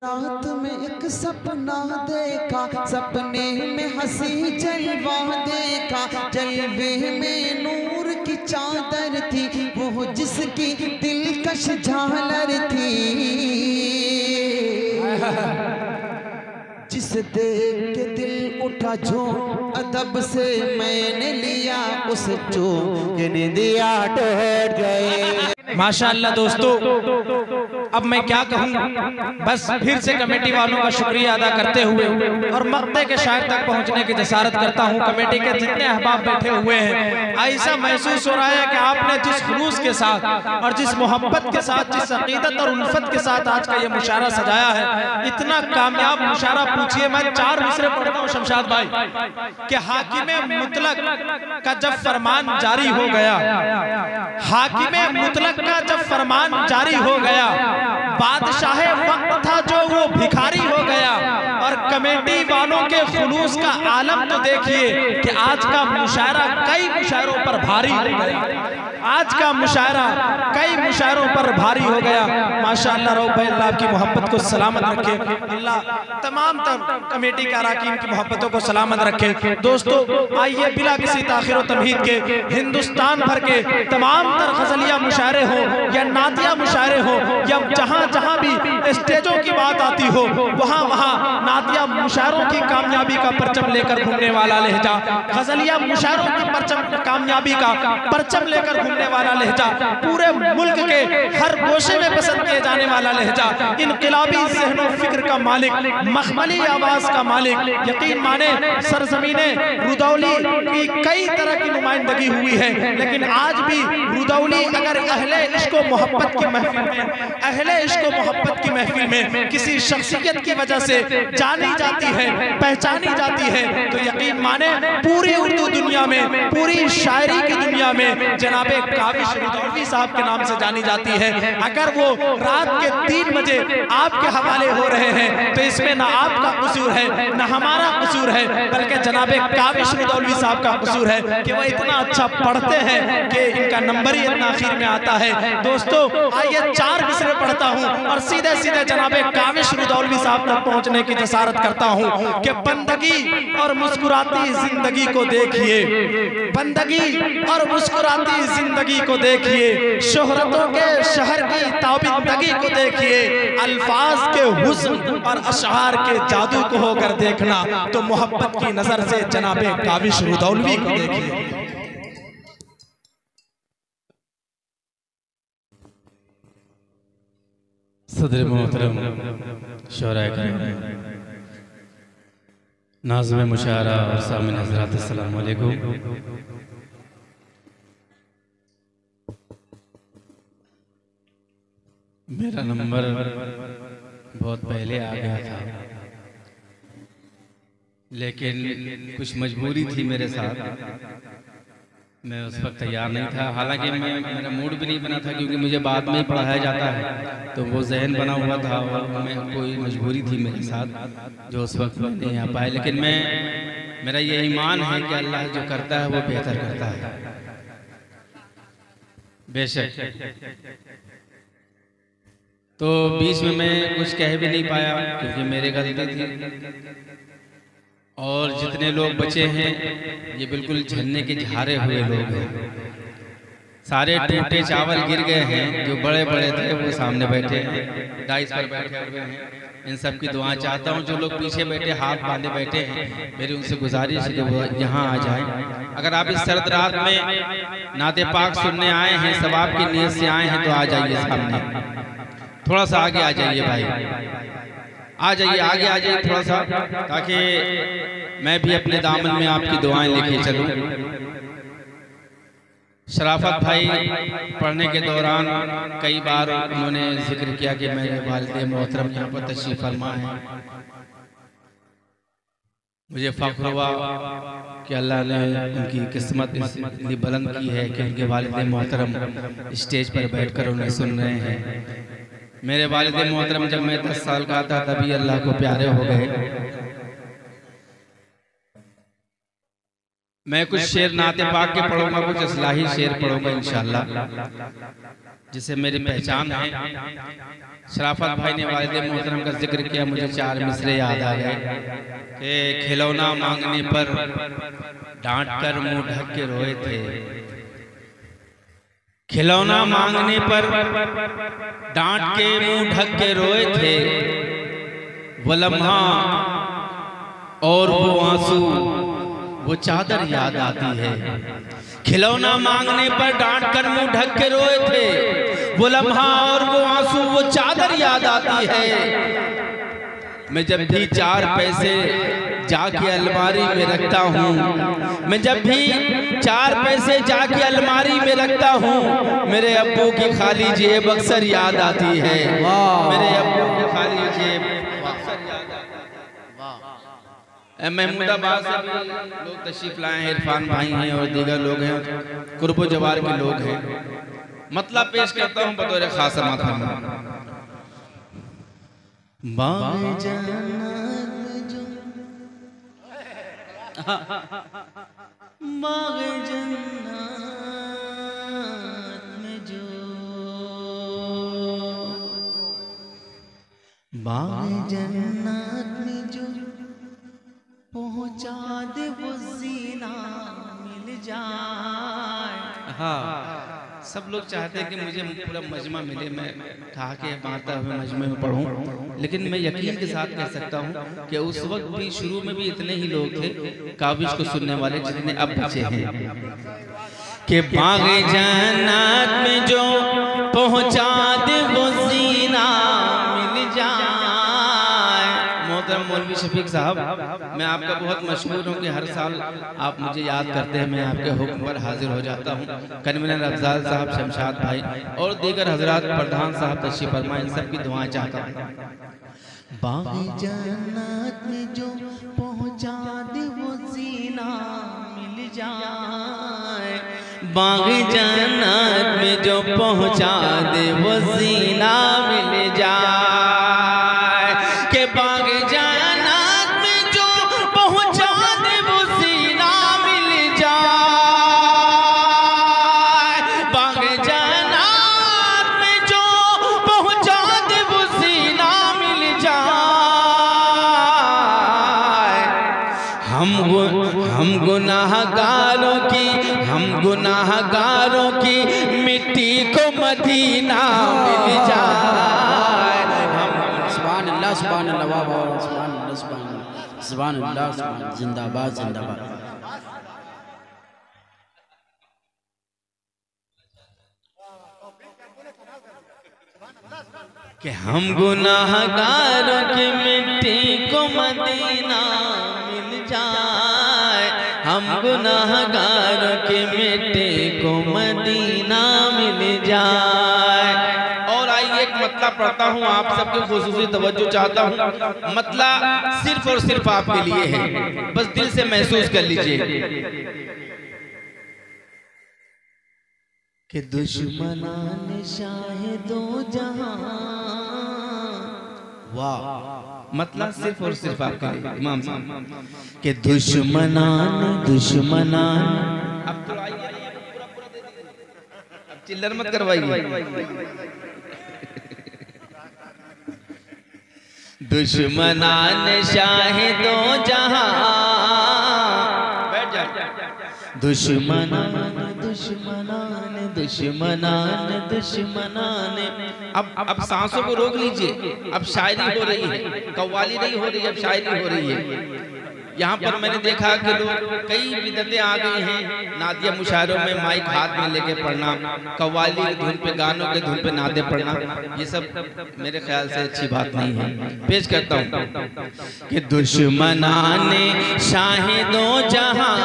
रात में एक सपना देखा, सपने में हंसी जलवा देखा, जलवे में नूर की चादर थी, वो जिसकी दिलकश झालर थी। जिस देख के दिल उठा जो अदब से मैंने लिया, उस चूकने दिया ठहर गए। माशाअल्लाह दोस्तों, अब मैं क्या कहूँ, बस फिर से कमेटी वालों का शुक्रिया अदा करते हुए और मक्ते के शायर तक पहुँचने की जसारत करता हूँ। कमेटी के जितने अहबाब बैठे हुए हैं, ऐसा महसूस हो रहा है कि आपने जिस खुलूस के साथ और जिस मोहब्बत के साथ, जिस अकीदत और उल्फत के साथ आज का ये मुशायरा सजाया है, इतना कामयाब मुशायरा पूछिए। मैं 4 मिसरे पढ़ता हूँ शमशाद भाई कि हाकिमे मुतलक का जब फरमान जारी हो गया, हाकिमे मुतलक का जब फरमान जारी हो गया, बादशाह वक्त था जो वो भिखारी हो गया। और कमेटी वालों के खुलूस का आलम तो देखिए कि आज का मुशायरा कई मुशायरों पर भारी हो गया, आज का मुशायरा कई मुशायरों पर भारी हो गया। माशाअल्लाह रऊफ भाई, अल्लाह आपकी मोहब्बत को सलामत रखे, अल्लाह तमाम कमेटी के अराकीन की मोहब्बतों को सलामत रखे। दोस्तों आइए बिला किसी ताखिर और तमहीद के हिंदुस्तान भर के तमाम तर गजलिया मुशायरे हो या नातिया मुशायरे हो या जहाँ जहाँ भी स्टेजों की बात आती हो, वहाँ वहाँ नातिया मुशायरों की कामयाबी का परचम लेकर घूमने वाला लहजा, गजलिया मुशायरों की परचम कामयाबी का परचम लेकर घूमने वाला लहजा, पूरे मुल्क के हर गोशे में पसंद किए जाने वाला लहजा, इनकलाबी ज़हनो फिक्र का मालिक, मखमली आवाज़ का मालिक। यकीन माने सरजमीने रुदौली की कई तरह की नुमाइंदगी हुई है, लेकिन आज भी रुदौली अगर अहले इश्क व मोहब्बत की महफिल में, अहले इश्क व मोहब्बत की महफिल में किसी शख्सियत की वजह से जानी जाती है, पहचानी जाती है, तो यकीन माने पूरी उर्दू दुनिया में, पूरी शायरी की दुनिया में जनाबे काविश रुदौली साहब के नाम से जानी जाती है। अगर वो रात के 3 बजे आपके हवाले हो रहे हैं तो इसमें ना आपका कसूर है ना हमारा कसूर है, बल्कि जनाबे काविश रुदौली साहब का कसूर है कि वह इतना अच्छा पढ़ते हैं कि इनका नंबर ही इतना आखिर में आता है। दोस्तों आइए 4 मिसरे पढ़ता हूँ और सीधे सीधे जनाबे काविश रुदौली साहब तक पहुँचने की जसारत करता हूँ कि बंदगी और मुस्कुराती जिंदगी को देखिए, बंदगी और मुस्कुराती जिंदगी को देखिए, शोहरतों के शहर की ताबिंदगी को देखिए, अल्फाज के हुस्न और अशआर के जादू को होकर देखना तो मोहब्बत की नजर से जनाबे काविश रुदौली को देखिए। सदर मोहतरम शोराए नाज़िम मुशायरा और सामिन हज़रात, अस्सलाम वालेकुम। मेरा नंबर बहुत पहले आ गया था, लेकिन कुछ मजबूरी थी मेरे साथ, मैं उस वक्त तैयार नहीं था। हालांकि मेरा मूड भी नहीं बना था, क्योंकि मुझे बाद में ही पढ़ाया जाता है, तो वो जहन बना हुआ था और मैं कोई मजबूरी थी मेरे साथ जो उस वक्त मैं नहीं आ पाया। लेकिन मेरा ये ईमान है कि अल्लाह जो करता है वो बेहतर करता है, बेशक। तो बीच में मैं कुछ कह भी नहीं पाया क्योंकि मेरे गलती थी, और जितने लोग बचे हैं ये बिल्कुल झरने के झारे हुए लोग हैं, सारे टूटे चावल गिर गए हैं। जो बड़े बड़े थे वो सामने बैठे हैं, डाइस पर बैठे हुए हैं। इन सब की दुआएं चाहता हूँ। जो लोग पीछे बैठे हाथ बांधे बैठे हैं, मेरी उनसे गुजारिश है कि वो यहाँ आ जाएं। अगर आप इस सर्द रात में नाते पाक सुनने आए हैं, सवाब की नीयत से आए हैं, तो आ जाइए सामने, थोड़ा सा आगे आ जाइए भाई, आ जाइए, आगे आ जाइए थोड़ा सा, ताकि मैं भी अपने दामन में आपकी दुआएं लेके चलूं। शराफत भाई पढ़ने के दौरान कई बार उन्होंने जिक्र किया कि मेरे वालिद मोहतरम यहाँ पर तशरीफ फरमा है। मुझे फ़ख्र हुआ कि अल्लाह ने उनकी किस्मत इतनी बुलंद की है कि उनके वालिद मोहतरम स्टेज पर बैठकर उन्हें सुन रहे हैं। मेरे वालिद मोहतरम जब मैं 10 साल का था तभी अल्लाह को प्यारे हो गए। मैं कुछ शेर नाते पाक के पढ़ूंगा, कुछ इस्लाही शेर पढ़ूंगा इंशाअल्लाह। जिसे मेरी पहचान है। शराफत भाई ने वालिद मोहतरम का जिक्र किया, मुझे 4 मिसरे याद आ गए कि खिलौना मांगने पर डांट कर मुंह ढक के रोए थे। खिलौना मांगने पर डांट के मुंह ढक के रोए थे। वो लम्हा और वो आंसू, वो चादर याद आती है। खिलौना मांगने पर डांट कर मुंह ढक के रोए थे। वो लम्हा और वो आंसू, वो चादर याद आती है। मैं जब भी 4 पैसे जाके अलमारी में रखता हूँ, मैं जब भी 4 पैसे जाके अलमारी में रखता हूँ, मेरे अब्बू की खाली जेब अक्सर याद आती है। मेरे अब्बू की खाली जेब अक्सर याद आती है। महमूदाबाद से भी लोग तशरीफ लाए हैं, इरफान भाई हैं और दीगर लोग हैं, कुर्बो जवार के लोग हैं। मतलब पेश करता हूँ बतौर खास माथा बाग जन्नत जो, बाग जन्नत में जो, बाग जन्नत में जो पहुँचा दे वो जीना मिल जाए। हाँ, सब लोग चाहते हैं कि मुझे पूरा मजमा मिले, मैं ठा के मारता हुए मजमे में पढ़ूं, लेकिन मैं यकीन के साथ कह सकता हूं कि उस वक्त भी शुरू में भी इतने ही लोग थे काबिज को सुनने वाले जितने अब बचे हैं। कि बागे जन्नत में जो पहुंचा दे वो जीना मिल जाए। मोहतरम मौलवी शफीक साहब, मैं आपका बहुत मशहूर हूँ कि हर साल आप मुझे याद करते हैं, मैं आपके हुक्म पर हाजिर हो जाता हूँ। कन्वीनर अफजाल साहब, शमशाद भाई और दीगर हजरात, प्रधान साहब तशरीफ फरमा, इन सब की दुआएं चाहता हूँ। बाग़ जन्नत में जो पहुँचा दे वो जीना मिल जाए। बाग़ जन्नत में जो पहुँचा दे वो जीना मिल जाए। के बाग़ जन्नत में जो पहुँचा दे वो जीना मिल जाए। बाग़ जन्नत में जो पहुँचा दे वो जीना मिल जाए। हम गुनाहगारों की मिट्टी को मदीना मिल जाए। सुभान अल्लाह, सुभान अल्लाह, वाह वाह, सुभान अल्लाह, सुभान अल्लाह, जिंदाबाद जिंदाबाद। कि हम गुनाहगारों की मिट्टी को मदीना मिल जाए। हम गुनाहगारों की मिट्टी को मदीना मिल जाए। और आइए एक मतला पढ़ता हूँ, आप सबके खुसूसी तवज्जो चाहता हूँ। मतला सिर्फ और सिर्फ आपके लिए है, बस दिल से महसूस कर लीजिए। कि दुश्मनान शाहिदो जहां, वाह, मतलब सिर्फ और सिर्फ आपके लिए इमाम साहब। कि दुश्मनान अब तो आइए, अब चिल्लर मत करवाइए। दुश्मनान शाहिदो जहां, बैठ जाओ। दुश्मनान अब सांसों को रोक लीजिए। अब शायरी हो रही है, कव्वाली नहीं हो रही, अब शायरी हो रही है। यहाँ पर मैंने देखा कि लोग कई बिदतें आ गई हैं। नादिया मुशायरों में माइक हाथ में लेके पढ़ना, कव्वाली की धुन पे, गानों के धुन पे नादे पढ़ना, ये सब मेरे ख्याल से अच्छी बात नहीं है। पेश करता हूँ कि दुश्मनाने शाहिदो जहां,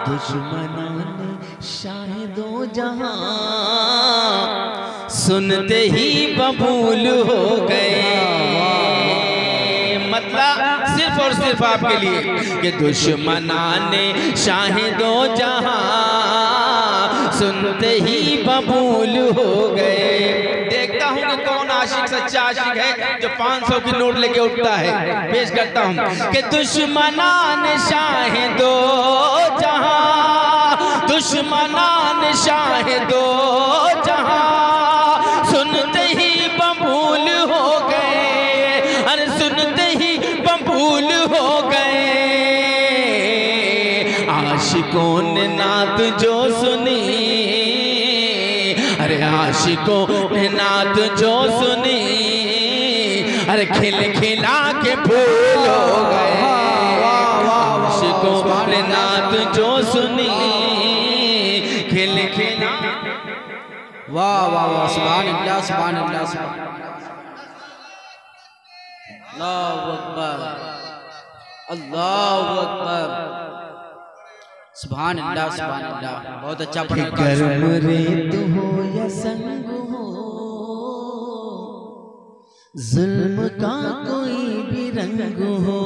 दुश्मनाने शाहिदो जहां, सुनते ही बबूल हो गए। मतलब सिर्फ और सिर्फ आपके लिए कि दुश्मनाने शाहिदो जहां, सुनते ही बबूल हो गए। देखता हूँ कि कौन आशिक सच्चा आशिक है जो 500 की नोट लेके उठता है। पेश करता हूँ कि दुश्मनाने शाहिदो जहां, दुश्मनान शाहिदो जहां सुनते ही बबूल हो गए, अरे सुनते ही बबूल हो गए। आशिकों ने नात जो सुनी, अरे आशिकों ने नात जो सुनी, अरे खिल खिला के फूल हो गए। आशिकों ने नात जो सुनी, खिल खिला। वाह वाह वाह, सुभान अल्लाह सुभान अल्लाह सुभान अल्लाहु अकबर अल्लाहु अकबर, सुभान अल्लाह सुभान अल्लाह। बहुत अच्छा पढ़ा। गर्म रेत हो या संग हो, जुल्म का कोई भी रंग हो,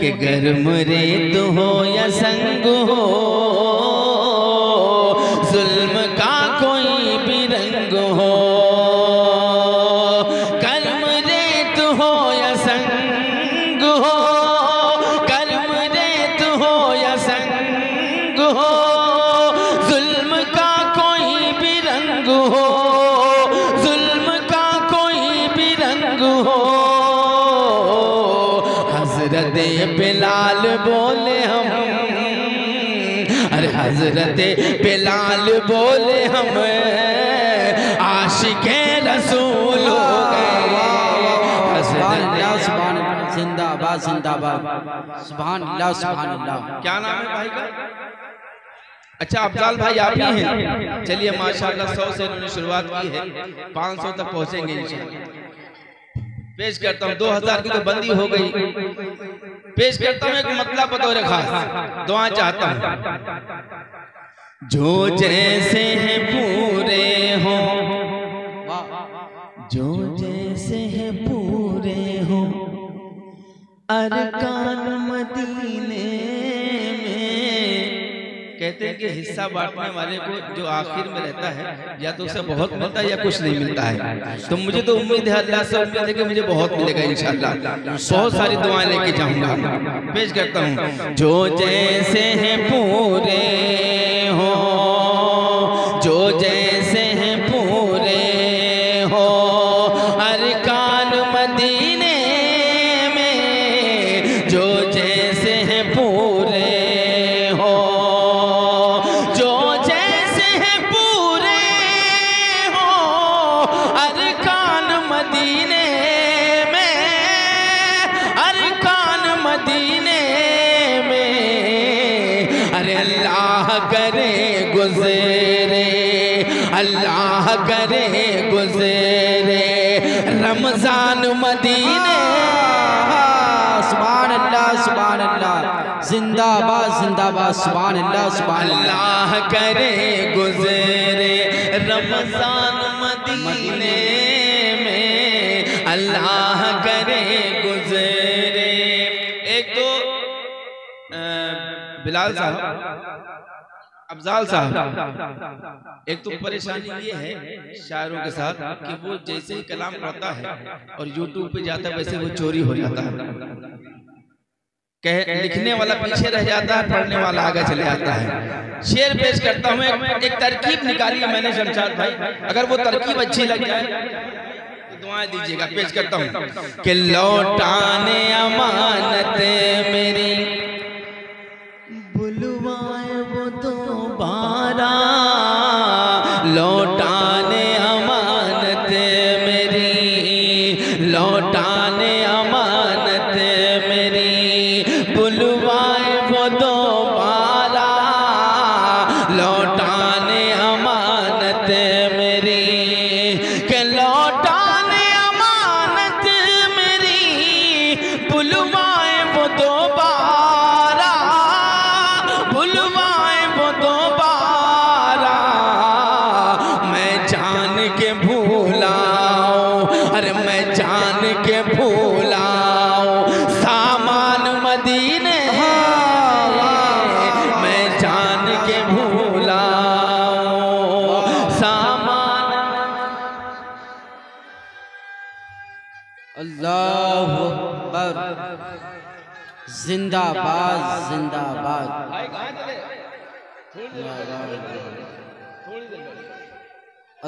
कि गर्म रेत हो या संग हो, जुल्म का कोई भी रंग हो। गर्म रेत हो या संग हो, गर्म रेत हो या संग हो, जुल्म का कोई भी रंग हो, जुल्म का कोई भी रंग हो। हजरत बिलाल बोले हम, अरे हजरत बिलाल बोले हम, आशिके रसूल हो गए। सुभान अल्लाह सुभान अल्लाह, जिंदाबाद जिंदाबाद, सुभान अल्लाह सुभान अल्लाह। क्या नाम है भाई का? अच्छा अफजाल भाई आप ही हैं। चलिए माशाल्लाह 100 से उन्होंने शुरुआत की है, 500 तक पहुंचेंगे इंशाल्लाह। पेश करता हूँ, 2000 की तो बंदी हो गई। पेश करता हूँ एक मतलब बतौर खास दुआ चाहता हूँ। जो जैसे हैं पूरे हो, जो जैसे है पूरे हो, अरकान मदीने कहते हैं कि हिस्सा बांटने वाले को जो आखिर में रहता है या तो उसे बहुत मिलता है या कुछ नहीं मिलता है। तो मुझे तो उम्मीद है, अल्लाह से उम्मीद है कि मुझे बहुत मिलेगा इंशाल्लाह। बहुत सारी दुआएं लेके जाऊंगा। पेश करता हूँ। जो जैसे हैं पूरे हो, जो जैसे हैं पूरे हो, अरकान मदीने में जो जैसे हैं पूरे हो, मदीने में, अरकान मदीने में, अरे अल्लाह करे गुज़रे, अल्लाह करे गुज़रे रमज़ान मदीने। सुभान अल्लाह सुभान अल्लाह, जिंदाबाद जिंदाबाद, सुभान अल्लाह सुभान अल्लाह करे गुज़रे रमज़ान मदीने में, अल्लाह करे गुज़रे। एक तो बिलाल साहब, अफजाल साहब, एक तो परेशानी ये है शायरों के साथ कि वो जैसे ही कलाम पढ़ता है और यूट्यूब पे जाता है वैसे वो चोरी हो जाता है। लिखने वाला पीछे रह जाता है, पढ़ने वाला आगे चले जाता है। शेर पेश करता हूँ, एक तरकीब निकाली है मैंने शमशाद भाई, अगर वो तरकीब अच्छी लग जाए तो दुआएं दीजिएगा। पेश करता हूँ कि लौटाने अमानत मेरी, बुलवाए वो दोबारा, लौटाने अमानत मेरी, लौटाने अमानत मेरी, बुलवाए वो दोबारा, लौटाने अमानत मेरी, के लौटाने अमानत मेरी, बुलवाए वो दोबारा, बुलवाए वो दोबारा। मैं जान के भूलाऊं, अरे मैं जान के भूलाऊं सामान मदीने, मैं जान के भूलाऊं सामान। अल्लाहु अकबर, जिंदाबाद जिंदाबाद।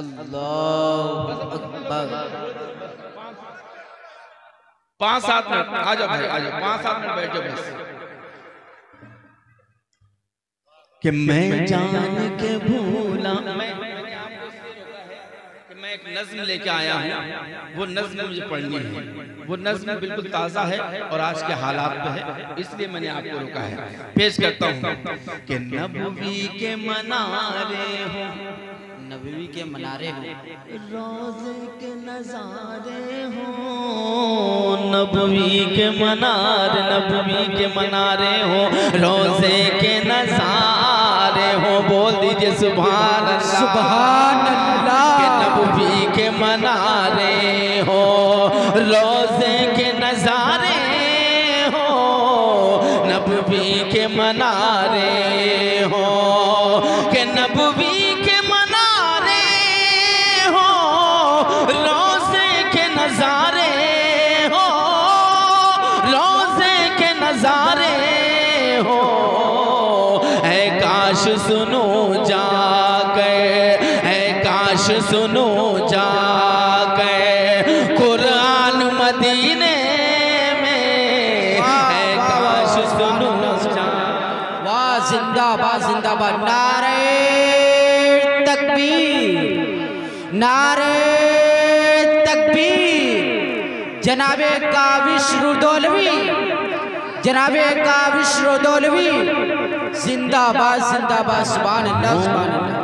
अल्लाह अकबर। 5-7 मिनट आ जाओ भाई, आ जाओ 5-7 मिनट बैठ जाओ बस। कि मैं जान के भूला, मैं एक नज्म लेके आया हूँ, वो नज्म मुझे पढ़नी है। वो नज्म बिल्कुल ताज़ा है और आज के हालात पे है, इसलिए मैंने आपको रोका है। पेश करता हूँ कि नबवी के मनारे हो, नबवी के मनारे हो, रोज़े के नज़ारे हो, नबवी के मनारे, नबवी के मनारे हो, रोज़े के नज़ारे हो। बोल दीजिए सुभान अल्लाह, सुभान अल्लाह। के नबवी के मनारे हो, रोज़े के नज़ारे हो, नबवी के मनारे हो, के नबवी के मनारे हो, रोज़े के नज़ारे हो, रोज़े के नज़ारे हो। ऐ काश सुनो जा गए, ऐ काश सुनो जा गए कुरान मदीने में, ऐ काश सुनो जा। वाह जिंदाबाद जिंदाबाद। नारे तकबीर, नारे तकबीर। जनाबे काविश रुदौलवी, जनाबे काविश रुदौलवी जिंदाबाद जिंदाबाद। सुभान अल्लाह सुभान अल्लाह।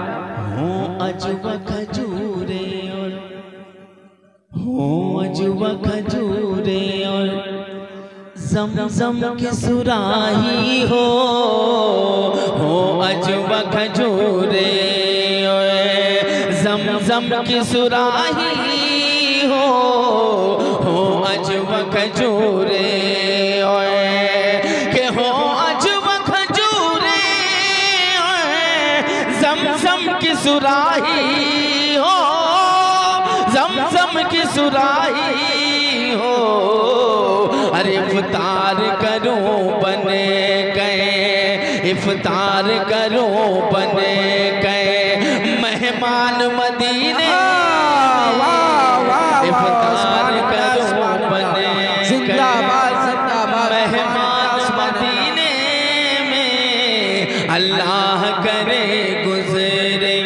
हो अजवा खजूरे और हो अजवा खजूरे और ज़मज़म की सुराही हो अजवा खजूरे और ज़मज़म की सुराही हो अजवा खजूरे और के हो अजवा खजूरे ज़मज़म की सुराही हो, ज़मज़म की सुराही हो। अरे इफ्तार करूं बने गए, इफ्तार करूं बने गए मेहमान मदीने, इफ्तार करूं बने जिंदाबाद जिंदाबाद। मेहमान मदीने में, अल्लाह करे गुजरे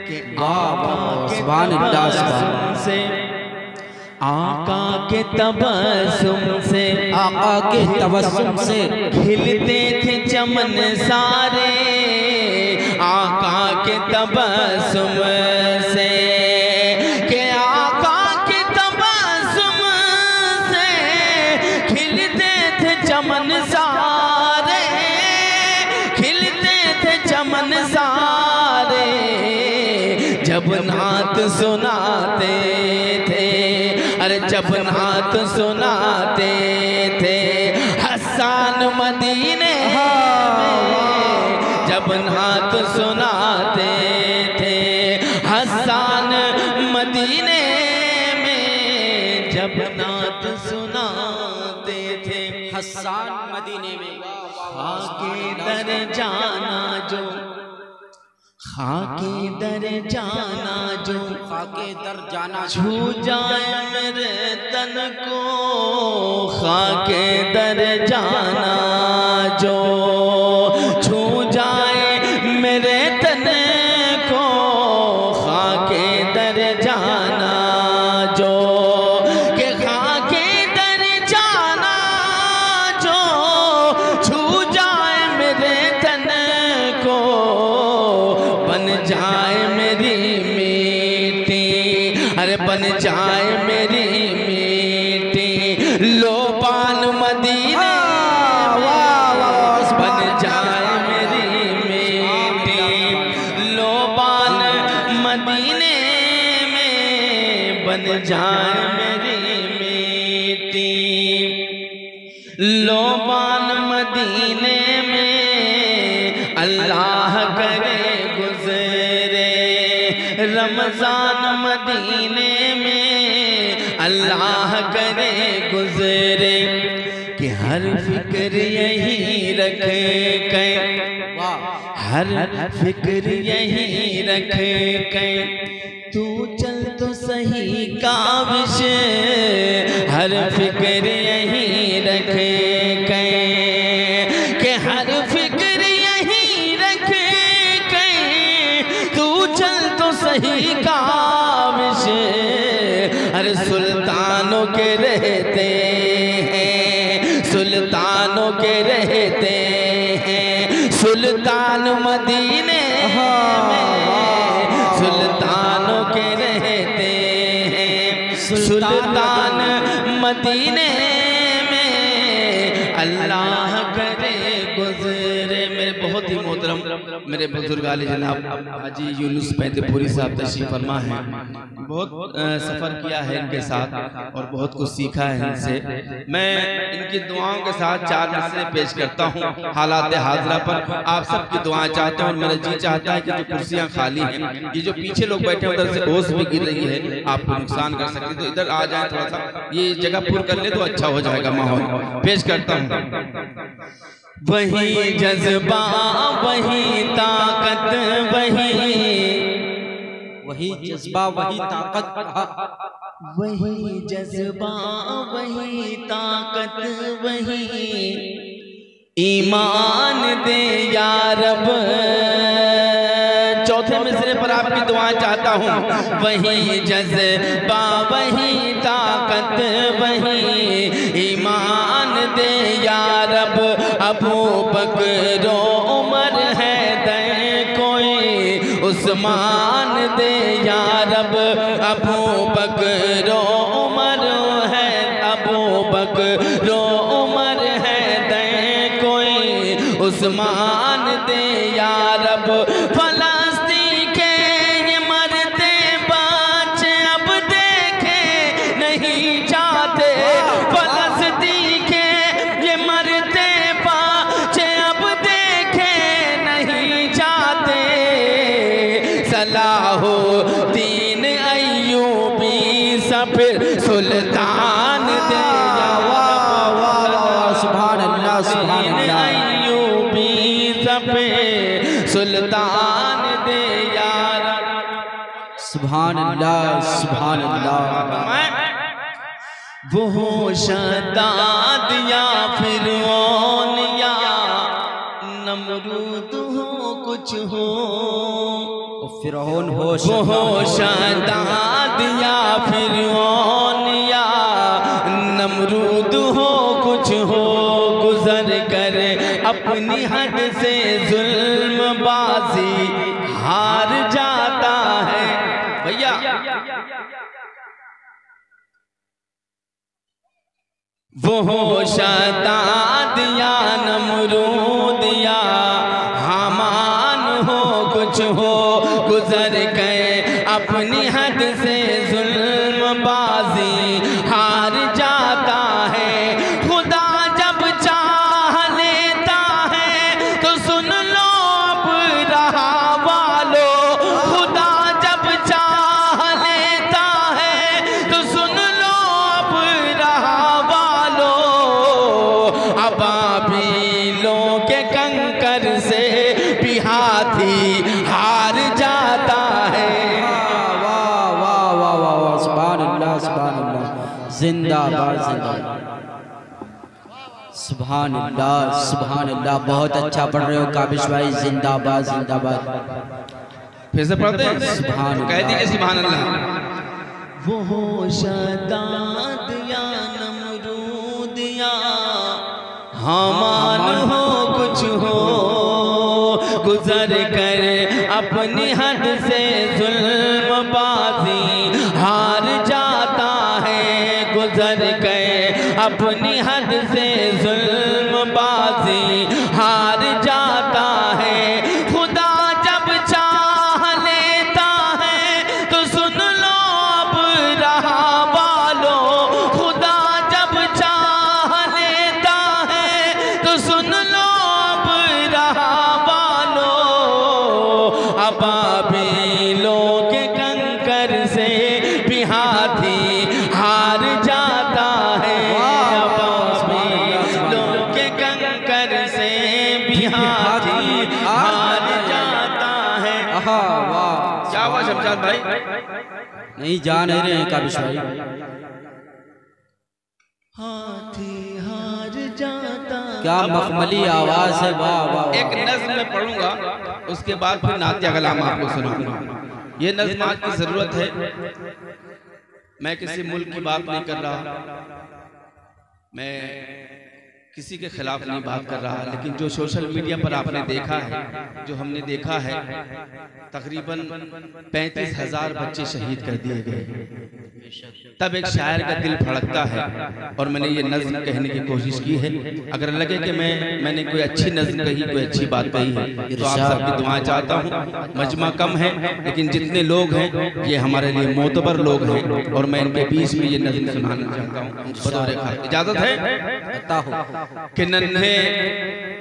के आका के तबस्सुम से, आका के तबस्सुम से, आका के तबस्सुम से खिलते थे चमन सारे, आका के तबस्सुम से, के आका के तबस्सुम से खिलते थे चमन सारे, खिलते थे चमन सारे। जब नात सुनाते थे, अरे जब नात सुनाते थे हसन मदीने में, जब नात सुनाते थे हसन मदीने में, जब नात सुनाते थे हसन मदीने में। खाके दर जाना जो, खाके दर जाना जो, खाके दर जाना छू जाए मेरे तन को, खाके दर जाना जो, छू जाए मेरे तन को, खाके दर जाना जो, के खाके दर जाना जो, छू जाए मेरे तन को, बन जाए मेरी मीठी, अरे बन जाए मेरी मीठी लोबान मदीने, बन जाए मेरी मीठी लोबान मदीने में, बन जाए मेरी मीठी लोबान मदीने में। अल्लाह करे गुजरे रमजान मदीने में, अल्लाह करे गुजरे कि हर फिक्र यही रखे कहीं, हर फिक्र यही रखे कहीं, तू चल तो सही काबिश, हर फिक्र यही रखे कहीं, कि हर फिक्र यही रखे कहीं, तू चल तो सही काबिश, हर सुल्तानों के रहते हैं, सुल्तानों के रहते हैं, सुल्तान मदीने में, सुल्तानों के रहते हैं, सुल्तान मदीने में, अल्लाह करे गुजरे। मेरे बहुत ही मोहतरम मेरे बुजुर्ग आले जनाब हाजी यूनुस पैंतीपुरी साहब तशरीफ फरमा हैं। बहुत सफ़र किया है इनके साथ और बहुत कुछ सीखा है इनसे। मैं इनकी दुआओं के साथ 4 मसले पेश करता हूँ हालात हाज़िरा पर। आप सबकी दुआएं चाहते हैं और मेरा जी चाहता है कि जो कुर्सियाँ खाली हैं, ये जो पीछे लोग बैठे हैं उधर से ओस भी गिर रही है, आपको नुकसान कर सकती है, तो इधर आ जाए, थोड़ा सा ये जगह पूरी कर ले तो अच्छा हो जाएगा माहौल। पेश करता हूँ। वही जज्बा वही ताकत, वही जज्बा वही ताकत, वही जज्बा वही ताकत, वही ईमान दे या रब। चौथे मिसरे पर आपकी दुआ चाहता हूँ। वही जज्बा वही ताकत, वही ईमान दे या रब। अबू बकर उमर है दे कोई, उस्मान दे या रब। अबू बकर उमर है, अबू बकर उमर है दे कोई, उस्मान दे या रब। फलस्तीन के ये मरते बच्चे अब देखे नहीं जाते, फलस्तीन के ये मरते बच्चे अब देखे नहीं जाते। सलाहुद्दीन अय्यूबी सफिर सुल्तान दे या रब। सुभान अल्लाह सुभान अल्लाह। अय्यूबी सफिर सुल्तान दे या रब। सुभान अल्लाह सुभान अल्लाह। वो शद्दाद या फिरौन या नमरूद हो कुछ हो, फिरौन हो वो शद्दाद या फिरौन या नमरूद हो कुछ हो, गुजर कर अपनी हद से जुल्म बाजी हार जाता है। भैया वो शद्दाद या नमरूद या हामान हो कुछ हो, गुजर गए अपनी हद से जुल्म बाजी हार जाता है। खुदा जब चाह लेता है तो सुन लो अब रहा वालो, खुदा जब चाह लेता है तो सुन लो अब रहा वालो। अबाबीलों के कंकर से भी हाथी हार जाता है। वाह वाह वाह वाह वाह। सुभान अल्लाह सुभान अल्लाह। जिंदाबाद जिंदाबाद। सुभान अल्लाह सुभान अल्लाह। बहुत अच्छा पढ़ रहे हो काबिश भाई, जिंदाबाद जिंदाबाद। फिर से पढ़ते हैं। सुभान कह दीजिए सुभान अल्लाह। वो शद्दाद या नमरूद या हामान हो कुछ हो, गुजर कर अपनी हद से जुल्म बाजी हार जाता है। गुजर कर अपनी हद से जुल्म बाजी हार जाता है। खुदा जब चाह लेता है तो सुन लो अब रहा वालो, खुदा जब चाह लेता है तो सुन लो अब रहा वालो। अबाबीलों के कंकर से भी हाथी हार जाता है। अबाबीलों नहीं जा नहीं रहे हैं काबिश भाई। हाथी हार जाता, क्या मखमली आवाज है, वाह वाह। एक नज़्म में पढ़ूंगा, उसके बाद फिर नातिया कलाम आपको सुनाऊंगा। ये नज़्म आज की जरूरत है। मैं किसी मुल्क की बात नहीं कर रहा, मैं किसी के खिलाफ नहीं बात कर रहा, लेकिन जो सोशल मीडिया पर आपने देखा है, जो हमने देखा है, तकरीबन 35,000 बच्चे शहीद कर दिए गए। तब एक शायर का दिल फड़कता है और मैंने ये नज़्म कहने की कोशिश की है। अगर लगे कि मैंने कोई अच्छी नज़्म कही, कोई अच्छी बात कही है, तो आप सबकी दुआएं चाहता हूँ। मजमा कम है, लेकिन जितने लोग हैं ये हमारे लिए मोतबर लोग हैं और मैं इनके बीच में ये नज़्म सुनाना चाहता हूँ। इजाजत है कि नन्हे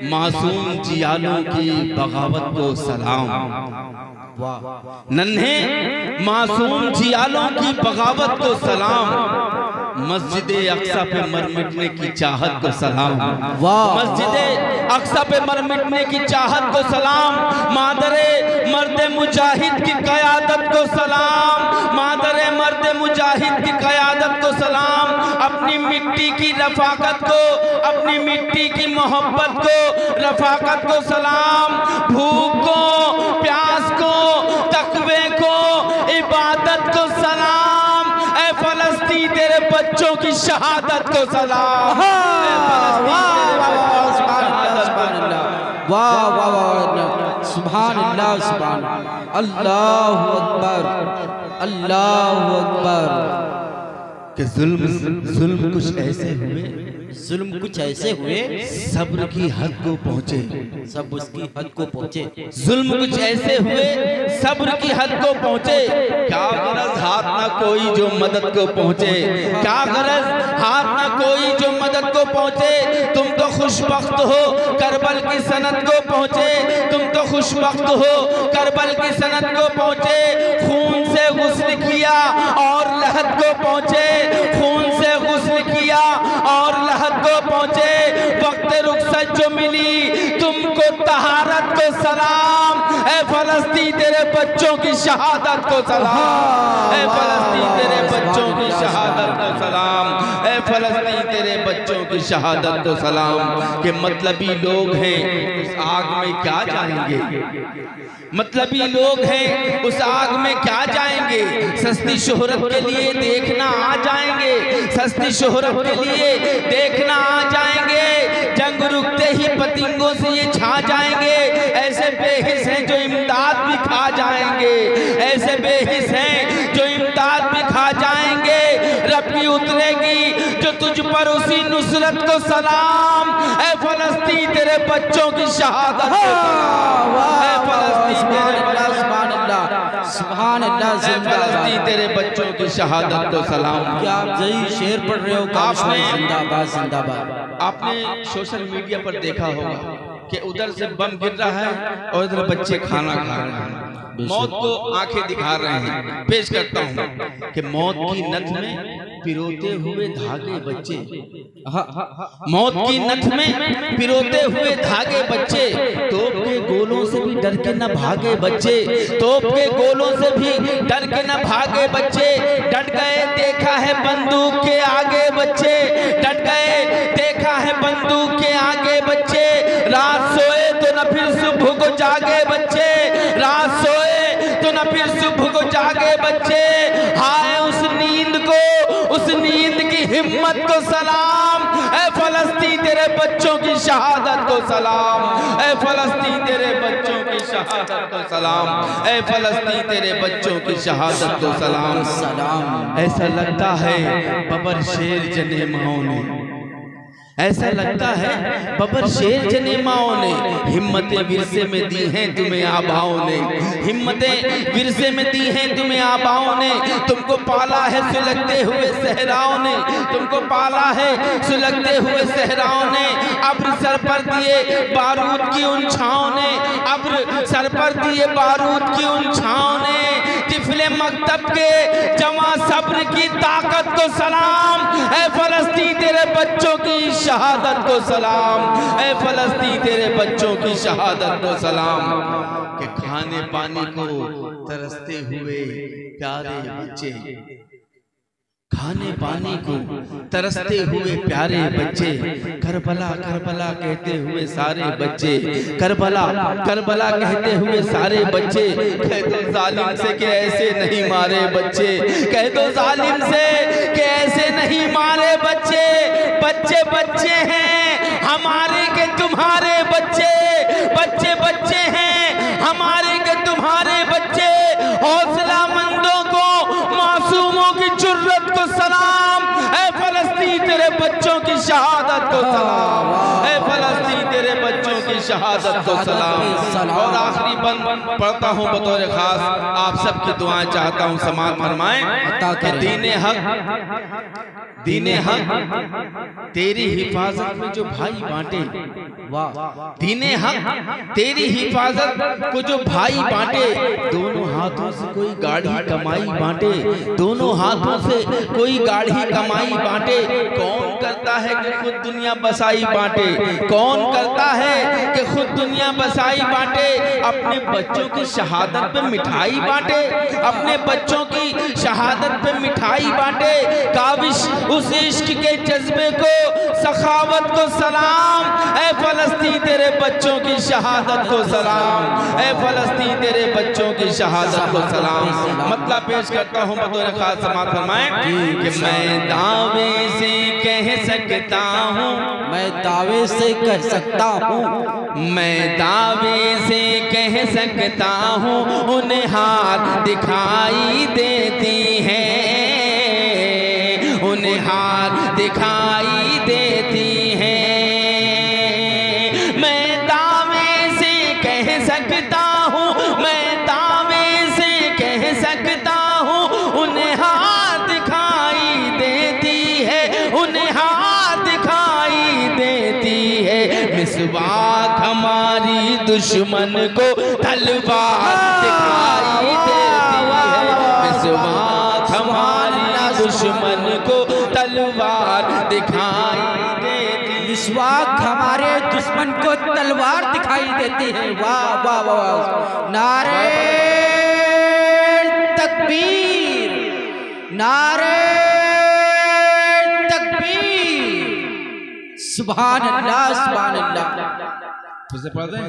मासूम जियालों की बगावत को सलाम, नन्हे मासूम जियालों की बगावत को सलाम, मस्जिद अक्सा पे मर मिटने की चाहत को सलाम, मस्जिद अक्सा पे मर मिटने की चाहत को सलाम, मादरे मर्दे मुजाहिद की क़यादत को सलाम, मादरे मर्दे मुजाहिद की क़यादत को सलाम, अपनी मिट्टी की रफाकत को, अपनी मिट्टी की मोहब्बत को, रफाकत को सलाम, भूख को, प्यास को, तकवे को, इबादत को सलाम, ऐ फलस्तीन तेरे बच्चों की शहादत को सलाम। वाह वाह वाह, सुभान अल्लाह, सुभान अल्लाहु अकबर, अल्लाहु अकबर। कि जुल्म कुछ ऐसे हुए, जुल्म कुछ ऐसे हुए, सब्र की हद को पहुँचे, सब उसकी हद को पहुँचे। जुल्म कुछ ऐसे हुए, सब्र की हद को पहुँचे, क्या गरज हाथ ना कोई जो मदद को पहुँचे, क्या गरज हाथ ना कोई जो मदद को पहुँचे, तुम तो खुशबख्त हो करबल की सनत को पहुँचे, तुम तो खुशबख्त हो करबल की सनत को पहुँचे, खून से गुस्ल किया और लहद को पहुँचे, खून से गुस्ल किया और लहद को पहुँचे, वक्त रुखसत जो मिली तुमको तहारत को सलाम, ऐ फलस्तीन तेरे बच्चों की शहादत को सलाम, ऐ फलस्तीन तेरे बच्चों की शहादत को सलाम, ऐ फलस्तीन तेरे बच्चों की शहादत को सलाम। के मतलबी लोग हैं उस आग में क्या जाएंगे, मतलबी लोग हैं उस आग में क्या जाएंगे, सस्ती शोहरत के लिए देखना आ जाएंगे, सस्ती शोहरत के लिए देखना आ जाएंगे, जंग रुकते ही पतिंगों से ये छा जाएंगे, ऐसे बेहिस हैं जो इमदाद भी खा जाएंगे, ऐसे बेहिस हैं जो इमदाद भी खा जाएंगे, रब की उतरेगी जो तुझ पर उसी नुसरत को सलाम, ऐ फलस्तीन तेरे बच्चों की शहादत को सलाम, ऐ फलस्तीन सुभान अल्लाह, फलस्तीन तेरे बच्चों की शहादत को सलाम। क्या आप सही शेर पढ़ रहे हो? आपने जिंदाबाद जिंदाबाद। आपने सोशल मीडिया पर देखा होगा कि उधर से बम गिर रहा है और इधर बच्चे खाना खा रहे हैं, मौत को आंखें दिखा रहे हैं। पेश करता हूँ कि मौत की नथ में पिरोते हुए धागे बच्चे, मौत की नथ में पिरोते हुए धागे बच्चे, तोप के गोलों से भी डर के न भागे बच्चे, तोप के गोलों से भी डर के न भागे बच्चे, डट गए देखा है बंदूक के आगे बच्चे, डट गए देखा है बंदूक के आगे बच्चे, रात सोए तो न फिर सुबह को जागे बच्चे, रात सोए तो न फिर सुबह को जागे बच्चे, हाय उस नींद को, उस नींद की हिम्मत को सलाम, ऐ फलस्तीन तेरे बच्चों की शहादत को सलाम, ऐ फलस्तीन तेरे बच्चों की शहादत को सलाम, ऐ फलस्तीन तेरे बच्चों की शहादत को सलाम, सलाम। ऐसा लगता है बबर शेर जने माओ ने, ऐसा लगता है बबर शेर जने माओ ने, हिम्मतें विरसे में दी हैं तुम्हें आबाओं ने, हिम्मतें विरसे में दी हैं तुम्हें आबाओं ने, तुमको पाला है सुलगते हुए सहराओं ने, तुमको पाला है सुलगते हुए सहराओं ने, अब्र सर पर दिए बारूद की उन छाओं ने, अब्र सर पर दिए बारूद की उन छाओं ने, तिफले मकतब के जमा सब्र की ताकत को सलाम, ऐ फलस्तीन तेरे बच्चों की शहादत को सलाम, ऐ फलस्तीन तेरे बच्चों की शहादत को सलाम। कि खाने पानी को तरसते हुए प्यारे बच्चे, खाने पानी को तरसते हुए प्यारे बच्चे, करबला करबला कहते हुए सारे बच्चे, करबला करबला कहते हुए सारे बच्चे। कह दो जालिम से कि ऐसे नहीं मारे बच्चे, कह दो जालिम से कि ऐसे नहीं मारे बच्चे। बच्चे बच्चे हैं हमारे के तुम्हारे बच्चे, बच्चे बच्चे हैं हमारे के तुम्हारे बच्चे। हौसलामंदों को, मासूमों की जुर्रत को सलाम, ऐ फलस्तीन तेरे बच्चों की शहादत को सलाम, ऐ फलस्तीन तेरे बच्चों की शहादत को सलाम। और आखिरी बंद पढ़ता हूँ बतौर खास, आप सबकी दुआएं चाहता हूँ समाअत फरमाएं कि दीने हक, दीने हक तेरी हिफाजत में जो भाई बांटे, वाह, दीने हक तेरी हिफाजत को जो भाई बांटे, दोनों हाथों से कोई गाढ़ी कमाई बांटे, दोनों हाथों से कोई गाढ़ी कमाई बांटे। कौन करता है कि खुद दुनिया बसाई बांटे, कौन करता है कि खुद दुनिया बसाई बांटे। अपने बच्चों की शहादत पे मिठाई बांटे, अपने बच्चों की शहादत पे मिठाई बांटे। काबिश उस इश्क के जज्बे को, सखावत को सलाम, ऐ फलस्तीन तेरे बच्चों की शहादत को सलाम, ऐ फलस्तीन तेरे बच्चों की शहादत को सलाम। मतलब पेश करता हूँ बतौर खास, समाअत फरमाएं कि मैं दावे से कह सकता हूँ, मैं दावे से कह सकता हूँ, मैं दावे से कह सकता हूँ, उन्हें हाथ दिखाई देती है, उन्हें हाथ दिखाई देती है। मैं दावे से कह सकता हूँ, मैं दावे से कह सकता हूँ, उन्हें हाथ दिखाई देती है, उन्हें हाथ दिखाई देती है। मिसवाक हमारी दुश्मन को तलवार दिखाई देती है, मिसवाक हमारी दुश्मन को तलवार दिखाई देती, मिसवाक हमारे दुश्मन को तलवार दिखाई देती है। वाह वाह वाह, नारे तकबीर, नारे तकबीर, सुभान अल्लाह सुभान अल्लाह। फिर से पढ़ दें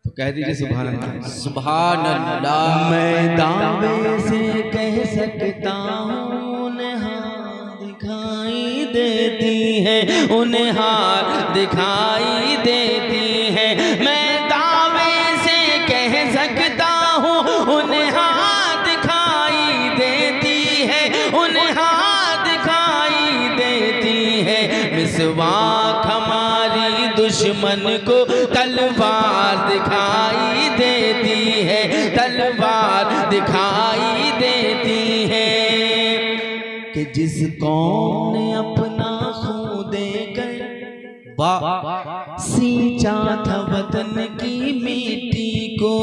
तो कह दीजिए सुभान अल्लाह सुभान अल्लाह। मैं दावे से कह सकता हूँ, उन्हें हाथ दिखाई देती है, उन्हें हाथ दिखाई देती है। मैं दावे से कह सकता हूँ, उन्हें हाथ दिखाई देती है, उन्हें हाथ दिखाई देती है। मिसवाक हमारी दुश्मन को तलवार दिखाई देती है, तलवार दिखाई देती है। कि जिस कौम ने अपना खून देकर सींचा था वतन की मिट्टी को,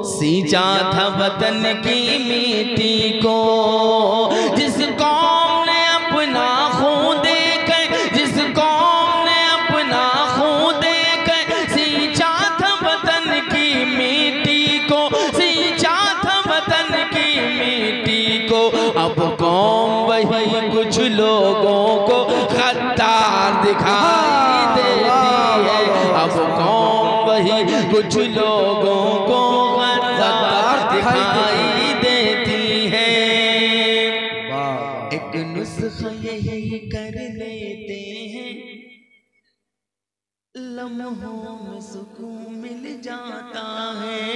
सींचा था वतन की मिट्टी को, जिस कौम ने अपना खून देकर, जिस कौम ने अपना खून देकर सींचा था वतन की मिट्टी को, सींचा था वतन की मिट्टी को। अब कौम वही कुछ लोगों को गद्दार दिखाई देती है, अब कौम वही कुछ लोगों को गद्दार दिखाई देती है। एक नुस्खा यही कर लेते हैं, लम्हों में सुकून मिल जाता है।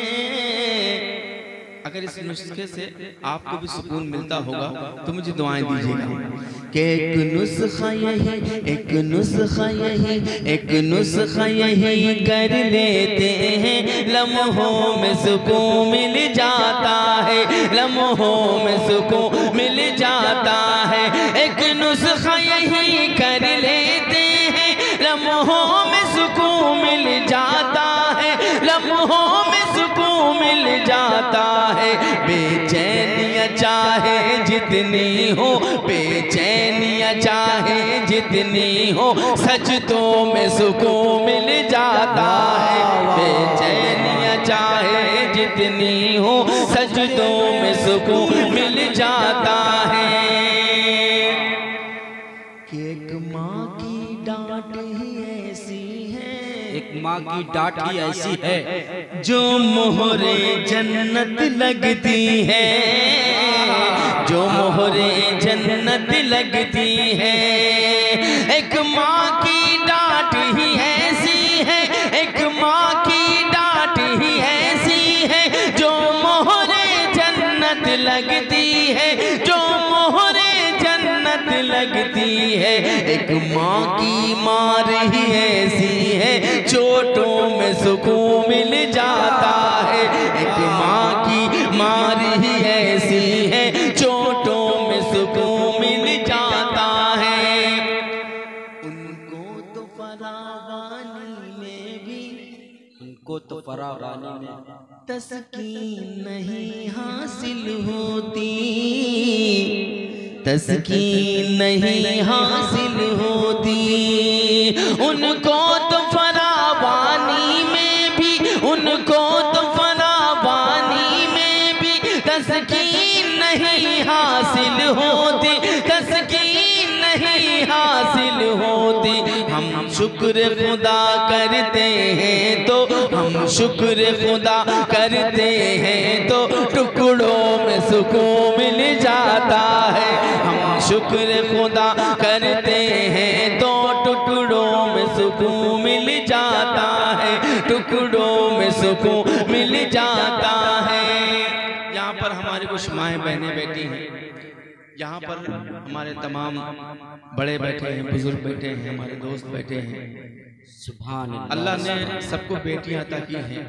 अगर इस नुस्खे से आपको भी सुकून मिलता होगा तो मुझे दुआएं दीजिएगा कि एक नुस्खा यही, एक नुस्खा यही, एक नुस्खा यही कर लेते हैं, लम्हों में सुकून मिल जाता है, लम्हों में सुकून मिल जाता है। एक नुस्खा यही कर लेते हैं, लम्हों में सुकून मिल जाता है, लम्हों में सुकून मिल जाता है। बेचैनियाँ चाहे जितनी हो सजदों में सुकून मिल जाता है। बेचैनियाँ चाहे जितनी हो सजदों में सुकून मिल जाता है। एक माँ की डांट ही ऐसी है, एक माँ की डांट ही ऐसी है जो मोहरे जन्नत लगती है, जो मोहरे जन्नत लगती है। एक माँ की डांट ही ऐसी है, एक माँ की डांट ही ऐसी है जो मोहरे जन्नत लगती है, जो मोहरे जन्नत लगती है। एक माँ की मार ही ऐसी है चोटों में सुकून मिल जाता है। एक माँ की मार ही ऐसी है चोटों में सुकून मिल जाता है। उनको तो फरावानी में भी, उनको तो फरावानी में तस्कीन नहीं हासिल होती, तस्कीन नहीं हासिल होती। उनको तो फरावानी में भी, उनको तो फरावानी में भी तस्कीन नहीं हासिल होती, तस्कीन नहीं हासिल होती। हम शुक्र खुदा करते हैं तो, हम शुक्र खुदा करते हैं तो टुकड़ों में सुकून मिल जाता है। हम शुक्र खुदा करते हैं तो टुकड़ों में सुकून मिल जाता है, टुकड़ों में सुकून मिल जाता है। यहाँ पर हमारी कुछ माएँ बहनें बैठी हैं, यहाँ पर हमारे तमाम बड़े बैठे हैं, बुजुर्ग बैठे हैं, हमारे दोस्त बैठे हैं। सुभान अल्लाह ने सबको बेटियां अता की हैं,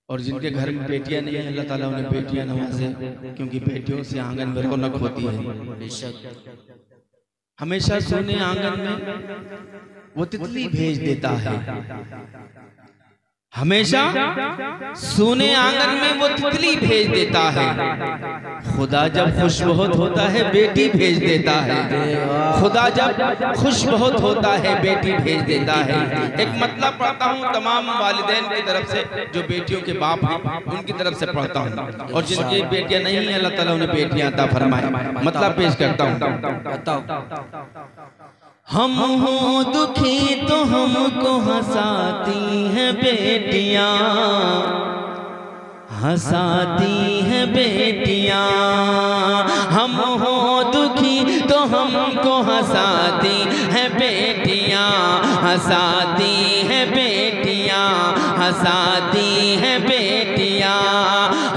और जिनके घर में बेटियां नहीं है अल्लाह ताला उन्हें बेटियां नवाजे, क्योंकि बेटियों से आंगन में रौनक होती है। बेशक हमेशा सोने आंगन में वो तितली भेज देता है, हमेशा सोने आंगन में वो तितली भेज देता है। खुदा जब खुश बहुत होता है बेटी भेज देता है, खुदा जब खुश बहुत होता है बेटी भेज देता है। एक मतलब पढ़ता हूँ तमाम वालिदैन की तरफ से, जो बेटियों के बाप हैं उनकी तरफ से पढ़ता हूँ, और जिनकी बेटियां नहीं है अल्लाह ताला उन्हें बेटियां अता फरमाए। मतलब पेश करता हूँ। हम हो दुखी तो हमको हंसाती हैं बेटियां, हंसाती हैं बेटियां। हम हो दुखी तो हमको हंसाती हैं बेटियां, हंसाती हैं बेटियां, हंसाती हैं बेटियां।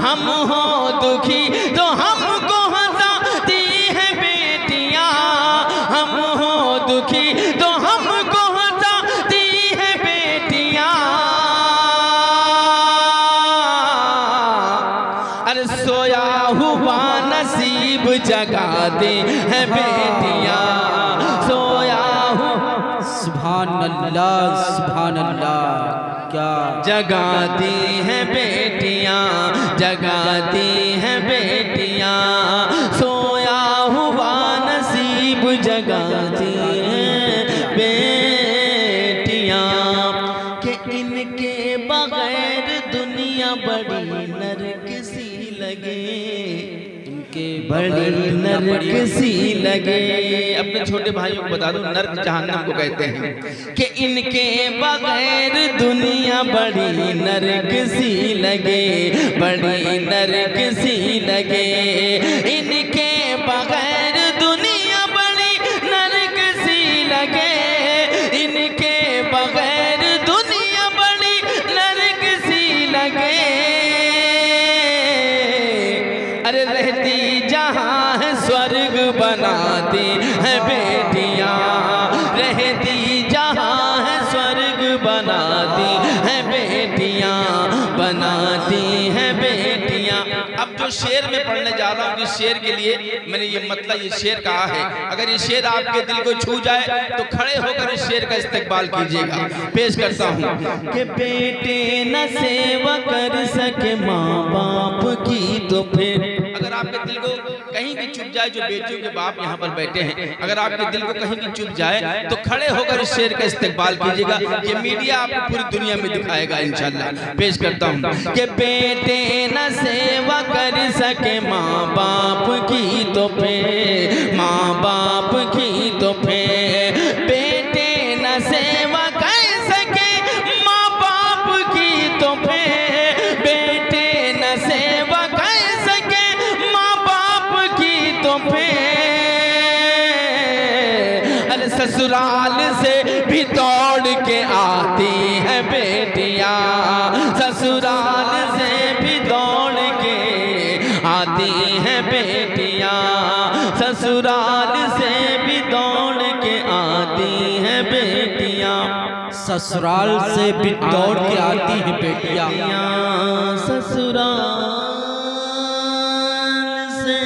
हम हो दुखी तो हमको हंसाती हैं बेटियां, हम हो दुखी तो हमको हंसाती है बेटियां। अरे सोया हुआ नसीब जगाती है बेटियां, सोया हुआ सुभान अल्लाह, सुभान अल्लाह। क्या जगाती है बेटियां, जगाती है बेटियां। सोया हुआ नसीब जगाती हैं बेटियां। कि इनके बगैर दुनिया बड़ी नरक सी लगे, इनके बड़ी नरक सी लगे। अपने छोटे भाइयों को बता दो नरक जहन्नम को कहते हैं। कि इनके बगैर दुनिया बड़ी नरक सी लगे, बड़ी नरक सी लगे। इनके बगैर दुनिया बड़ी नरक सी लगे, इनके बगैर दुनिया बड़ी नरक सी लगे। अरे रहती जहाँ है स्वर्ग बनाती है बेटियां, रहती जहाँ है स्वर्ग बनाती है बेटियां, बनाती है बेटियां। अब जो शेर में पढ़ने जा रहा हूँ, इस शेर के लिए मैंने ये मतलब ये शेर कहा है। अगर ये शेर आपके दिल को छू जाए तो खड़े होकर इस शेर का इस्तेकबाल कीजिएगा। पेश करता हूँ। कि बेटे न सेवा कर सके माँ बाप की तो फिर, अगर आपके दिल को कहीं भी चुभ जाए, जो बेटियों के बाप यहाँ पर बैठे हैं, अगर आपके दिल को कहीं भी चुभ जाए तो खड़े होकर इस शेर का इस्तेकबाल कीजिएगा। ये मीडिया आपको पूरी दुनिया में दिखाएगा इंशाल्लाह। पेश करता हूँ कि बेटे न सेवा कर सके माँ बाप की तो फिर, माँ बाप की तो फिर, बेटे न सेवा कर सके माँ बाप की तो फिर, बेटे न सेवा कर सके माँ बाप की तो फिर, अरे ससुराल से भी दौड़ के आती है बेटियां, ससुराल से भी दौड़ के आती हैं बेटियां, ससुराल से भी दौड़ के आती हैं बेटियां, ससुराल से भी दौड़ के आती हैं बेटियां, ससुराल से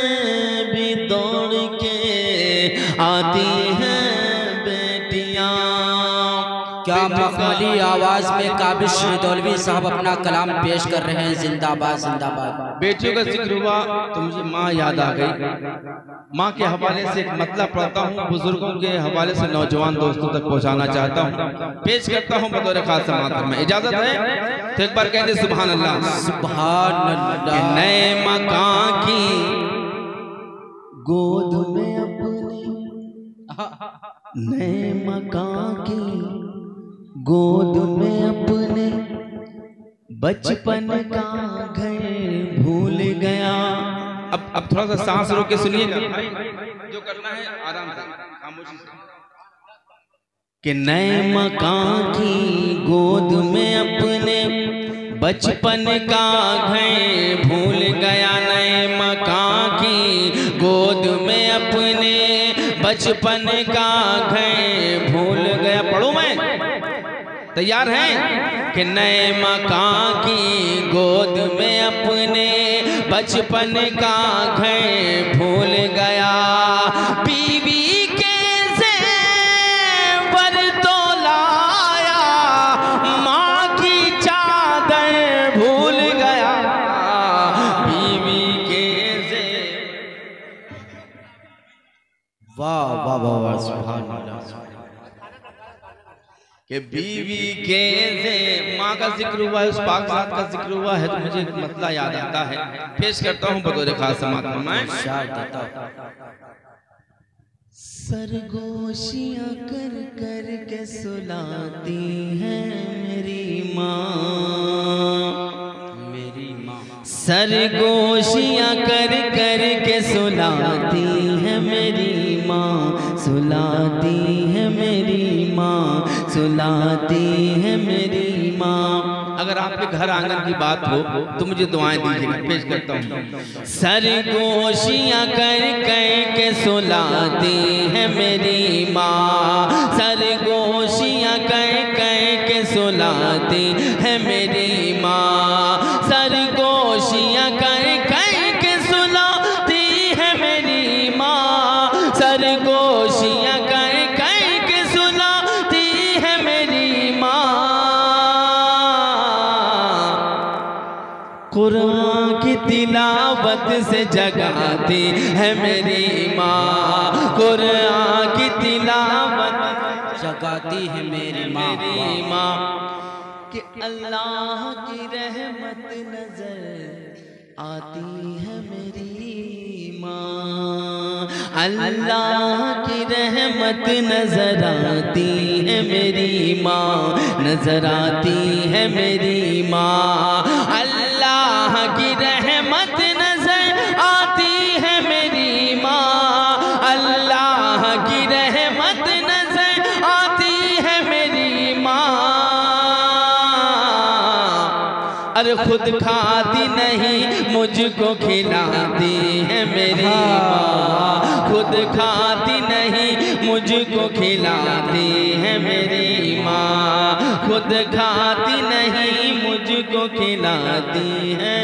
भी दौड़ के आती हैं बेटियां। क्या मखमली आवाज में काबिश दौलवी साहब अपना कलाम पेश कर रहे हैं। जिंदाबाद जिंदाबाद। बेटियों का जिक्र हुआ तो मुझे माँ याद आ गई। माँ के हवाले से एक मतलब पढ़ता हूँ, बुजुर्गों के हवाले से नौजवान दोस्तों तक पहुँचाना चाहता हूँ, पेश करता हूँ बतौर खास समात में। इजाजत है तो एक बार कहते सुभान अल्लाह। सुभान अल्लाह। नए मकान की गोद में अपनी, नए मकान की गोद में अपने बचपन का घर भूल गया। अब थोड़ा सा सांस रोक के सुनिएगा, जो करना है आराम से खामोशी से। कि नए मकान की गोद में अपने बचपन का घर भूल गया, नए मकान की गोद में अपने बचपन का घर भूल गया। पढ़ूं मैं? तैयार हैं? कि नए मकान की गोद में अपने बचपन का घर भूल गया, बीवी के ज़ेवर तो लाया, माँ की चादर भूल गया, बीवी के वाह वाह वाह वाह। सुभान अल्लाह। कि बीवी के से माँ का जिक्र हुआ है, उस पाक ज़ात का जिक्र हुआ है तो मुझे एक मतला याद आता है, पेश करता हूँ बतौर खास समात में। सरगोशियाँ कर कर के सुलाती हैं मेरी माँ, मेरी माँ, सरगोशियाँ कर कर के सुलाती है मेरी माँ, सुलाती है मेरी माँ, सुलाती है मेरी माँ। अगर आपके घर आंगन की बात हो तो मुझे दुआएं दीजिएगा, पेश करता हूँ। सरगोशियाँ कर कर के सुलाती है मेरी माँ, सरगोशियाँ कर कर के सुलाती है मेरी माँ, सरगोशियाँ कर कर के सुलाती है मेरी माँ, सरगोशियाँ कर कर के सुलाती है मेरी माँ। कुरान की तिलावत से जगाती है मेरी माँ, कुरान की तिलावत जगाती है मेरी माँ। कि अल्लाह की रहमत नजर आती है मेरी माँ, अल्लाह की रहमत नजर आती है मेरी माँ, नजर आती है मेरी माँ, अल्लाह की रहमत नजर आती है मेरी माँ, अल्लाह की रहमत नजर आती है मेरी माँ। अरे खुद खाती नहीं मुझको खिलाती है मेरी माँ, खुद खाती नहीं मुझको खिलाती है मेरी माँ, खुद खाती नहीं मुझको खिलाती है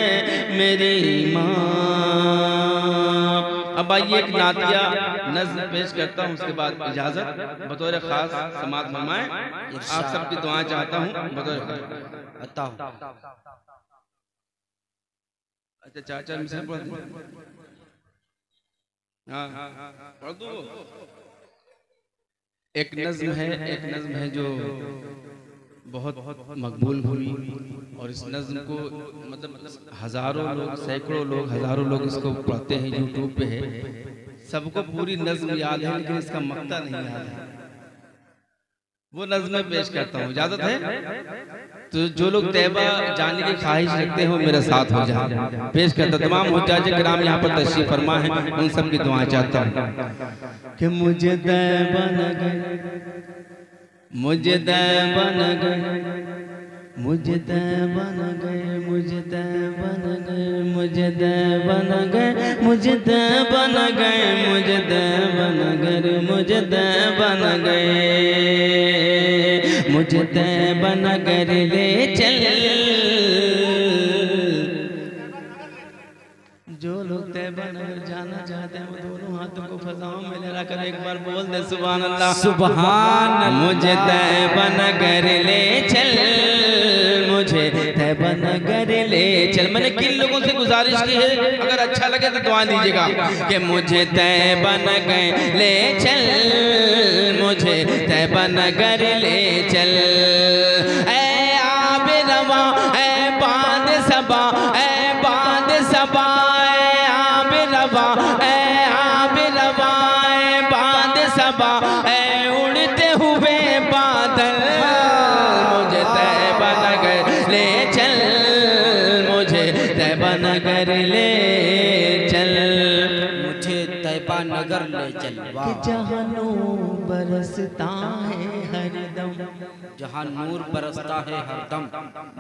मेरी माँ। अब आइए एक नातिया नज़्म पेश करता हूँ, उसके बाद इजाजत बतौर खास समात फरमाएं। आप सबकी दुआएं चाहता हूँ बतौर। अच्छा चाचा मिशन पढ़ दो। एक नज्म है जो बहुत मकबूल हुई और इस नज्म को मतलब हजारों लोग, सैकड़ों लोग, हजारों लोग इसको पढ़ते हैं, यूट्यूब पे है। सबको पूरी नज्म याद है लेकिन इसका मक्ता नहीं याद है। वो नज्म में पेश करता हूँ, इजाजत है? तो जो लोग तैबा जाने की ख्वाहिश रखते हैं वो मेरे साथ हो जाए। पेश करता तमाम हुज्जाज किराम यहाँ पर तशरीफ फरमा है, उन सब की दुआएं चाहता हूँ कि मुझे तैबा न गए, मुझे तैबा न गए, मुझे तैबा न गए, मुझे तैबा न गए, मुझे तैबा न गए, मुझे तैबा न गए, मुझे तैबा न गए, मुझे तैबा न गए, मुझे तैबा न कर ले चल। जो लोग तैबा नगर जाना चाहते हैं वो दोनों हाथों को फजाओं में लगा कर एक बार बोल दे सुभान अल्लाह, सुभान अल्लाह। मुझे तैबा नगर ले चल, मुझे तैबा नगर ले चल। मैंने किन लोगों से गुजारिश की है, अगर अच्छा लगे तो दुआ दीजिएगा कि मुझे तैबा नगर ले चल, मुझे तैबा नगर ले चल। ऐ आबे रवा, ऐ बांध सबा, ऐ बांध सबा, ऐ आबे रवा, ऐ आबे रवा, ऐ बांध सबा, ऐ उड़ते हुए बादल। मुझे तैबा नगर ले चल, मुझे तैबा नगर ले चल, मुझे तैबा नगर ले चल। जहाँ नूर बरसता है हरदम, जहाँ नूर बरसता है हरदम,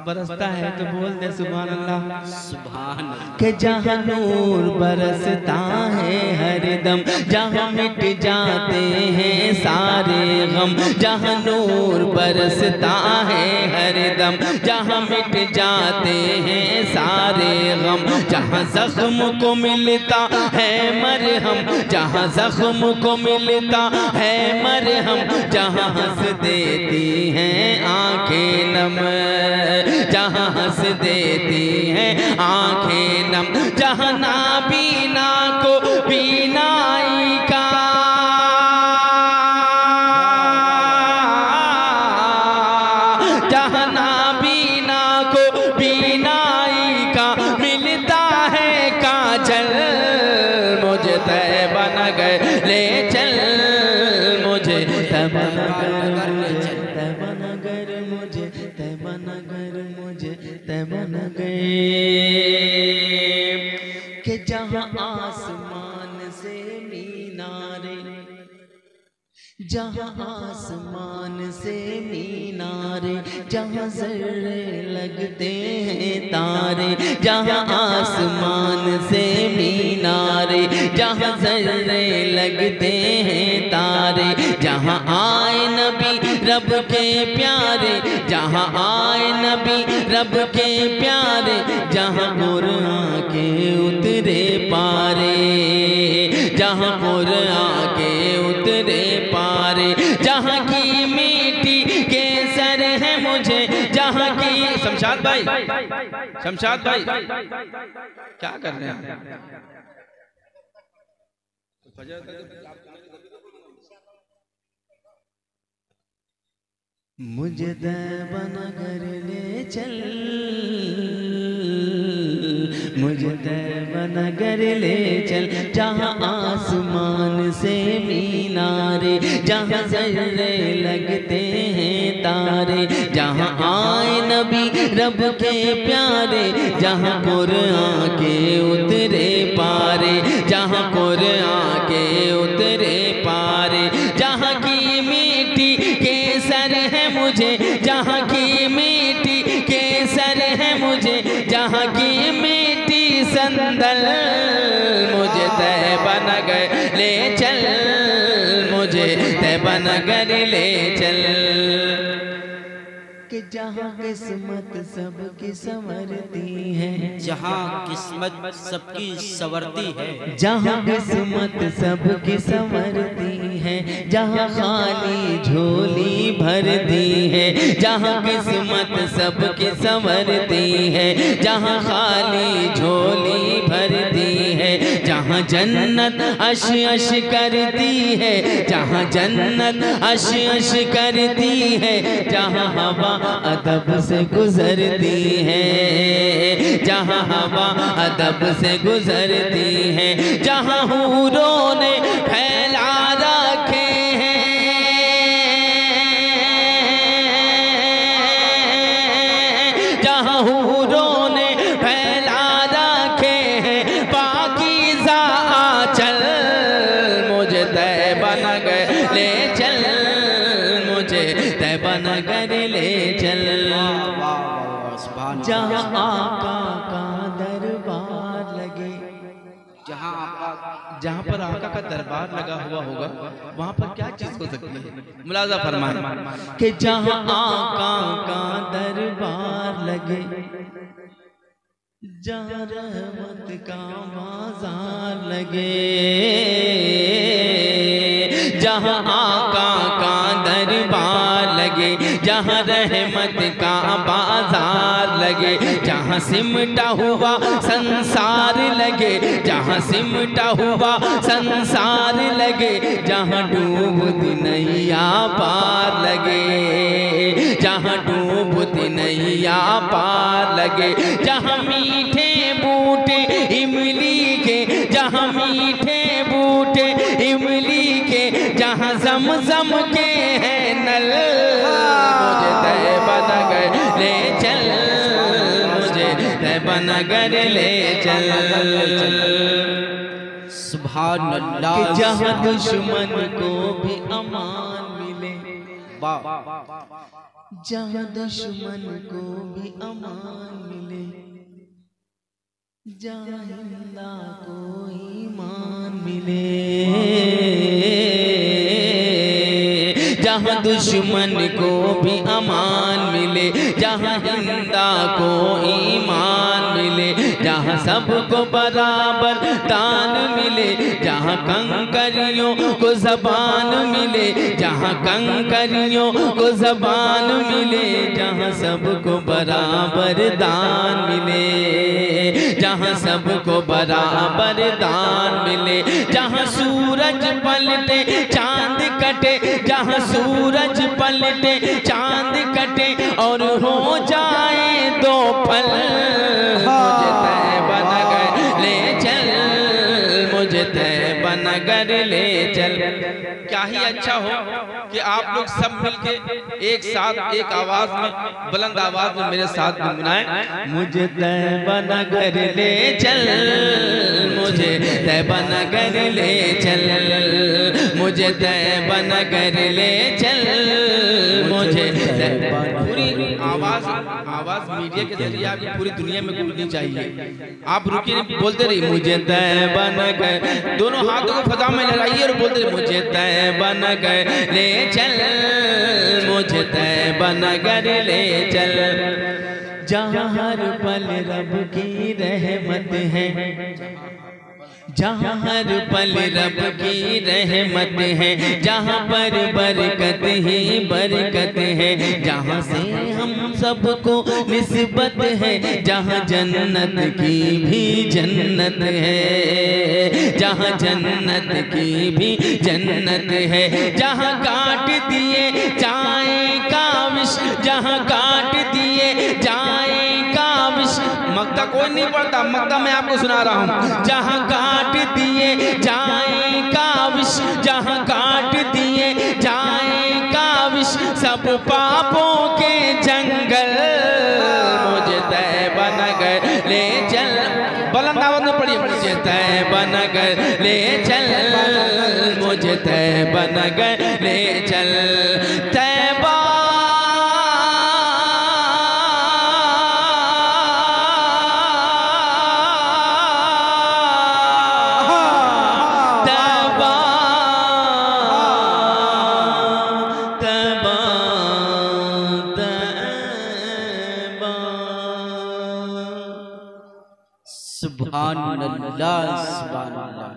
बरसता है तो बोल दे सुभान अल्लाह, सुभान अल्लाह। कि जहाँ नूर बरसता है हरदम, जहाँ मिट जाते हैं सारे गम, जहाँ नूर बरसता है हरदम, जहाँ मिट जाते हैं सारे गम, जहाँ जख्म को मिलता है मरहम, जहाँ जख्म को मिलता है मरहम, जहाँ हंस देती हैं आंखें नम, जहाँ हंस देती हैं आंखें नम, जहाँ नाबीना को बीनाई का, जहाँ नाबीना को बीनाई का मिलता है काजल। मुझे तैबा नगर ले चल, मुझे तैबा नगर ले चल, तैबा नगर, मुझे तैबा नगर, मुझे तैबा नगर। कि जहाँ आसमान से मीनारे, जहाँ आसमान से मीनारे, जहाँ जर्रे लगते हैं तारे, जहाँ आसमान से मीनारे, जहाँ जर्रे लगते हैं तारे, जहाँ आए नबी रब के प्यारे, जहाँ आए नबी रब के प्यारे, जहाँ कुरान के उतरे पारे, जहाँ कुरान के उतरे पारे, जहाँ की मिट्टी के सर है मुझे, जहाँ की शमशाद भाई, शमशाद भाई क्या कर रहे हैं? मुझे तैबा नगर ले चल, मुझे तैबा नगर ले चल, जहाँ आसमान से मीनारे, जहाँ जर्रे लगते हैं तारे, जहाँ आए नबी रब के प्यारे, जहाँ कुरान के उतरे पारे, जहाँ कुरान के उतरे पारे, जहाँ की मिट्टी के सर है मुझे, जहाँ की मिट्टी के सर है मुझे, जहाँ की मिट्टी संदल। मुझे तैबा नगर ले चल, मुझे तैबा नगर ले चल। कि जहाँ किस्मत सबकी संवरती है, जहाँ किस्मत सबकी संवरती है, जहाँ किस्मत सबकी संवरती है, जहाँ खाली झोली भरती है, जहाँ किस्मत सबकी संवरती है, जहाँ खाली झोली भरती है, जहाँ जन्नत अश अश करती है, जहाँ जन्नत अश अश करती है, जहाँ हवा अदब से गुजरती है, जहाँ हवा अदब से गुजरती है, जहाँ हूरों ने फैला रखे हैं, जहाँ हूरों ने फैला रखे हैं पाकीज़ा आंचल, मुझे तैबा नगर ले चल, मुझे तैबा नगर ले चल, जहाँ आका का दरबार लगे, जहाँ पर आका का दरबार लगा हुआ होगा वहाँ पर क्या चीज हो सकती है? मुलाजा फरमाए कि जहाँ आका का दरबार लगे, जहाँ रहमत का बाजार लगे, जहाँ आका का दरबार लगे, जहाँ रहमत का बाजार लगे, जहाँ सिमटा हुआ संसार लगे, जहाँ सिमटा हुआ संसार लगे, जहाँ डूबती नैया पार लगे, जहाँ डूबती नैया पार लगे, जहाँ मीठे बूटे इमली के, जहाँ मीठे बूटे इमली के, जहाँ ज़म-ज़म के हैं नल, मुझे तैबा नगर ले चल, मुझे तैबा नगर ले चल, सुभान अल्लाह, जहाँ दुश्मन को भी अमान मिले, जहाँ दुश्मन को भी अमान मिले, जहाँ हिंदा को ईमान मिले, जहाँ दुश्मन को भी अमान मिले, जहाँ हिंदा को ईमान मिले, जहाँ सबको बराबर दान मिले, जहाँ कंकरियों को ज़बान मिले, जहाँ कंकरियों को ज़बान मिले, जहाँ सबको बराबर दान मिले, जहाँ सबको बराबर दान मिले, जहाँ सूरज पलटे चांद कटे, जहाँ सूरज पलटे चांद कटे और हो जाए दो पल, मुझे तैबा नगर ले चल, मुझे तैबा नगर ले चल। क्या ही अच्छा हो कि आप लोग सब मिलके एक साथ एक आवाज में, बुलंद आवाज में मेरे साथ गुनगुनाएं, मुझे तैबा नगर ले चल, मुझे तैबा नगर ले चल, मुझे तैबा नगर ले चल, मुझे पूरी आवाज मीडिया के जरिए आपकी पूरी दुनिया में गूंजनी चाहिए। आप रुकिए, बोलते रहिए मुझे तैबा नगर, दोनों हाथों को फजा में लहराइए और बोलते रहिए मुझे तैबा नगर ले चल, मुझे तैबा नगर ले चल, जहाँ हर पल रब की रहमत है, जहाँ हर पल रब की रहमत है, जहाँ पर बरकत ही बरकत है, जहाँ से हम सबको निस्बत है, जहाँ जन्नत की भी जन्नत है, जहाँ जन्नत की भी जन्नत है, जहाँ काट दिए जाए काविश, जहाँ काट दिए जाए काविश, मक्ता कोई नहीं पढ़ता, मक्ता मैं आपको सुना रहा हूँ, जहाँ काट दिए जाए काविश, जहाँ काट दिए जाए काविश, सब पापों के जंगल, मुझे तैबा नगर ले चल, बुलंद आवाज में पढ़िए, मुझे तैबा नगर ले चल, मुझे तैबा नगर ले चल, तैबा सुभान अल्लाह, सुभान अल्लाह।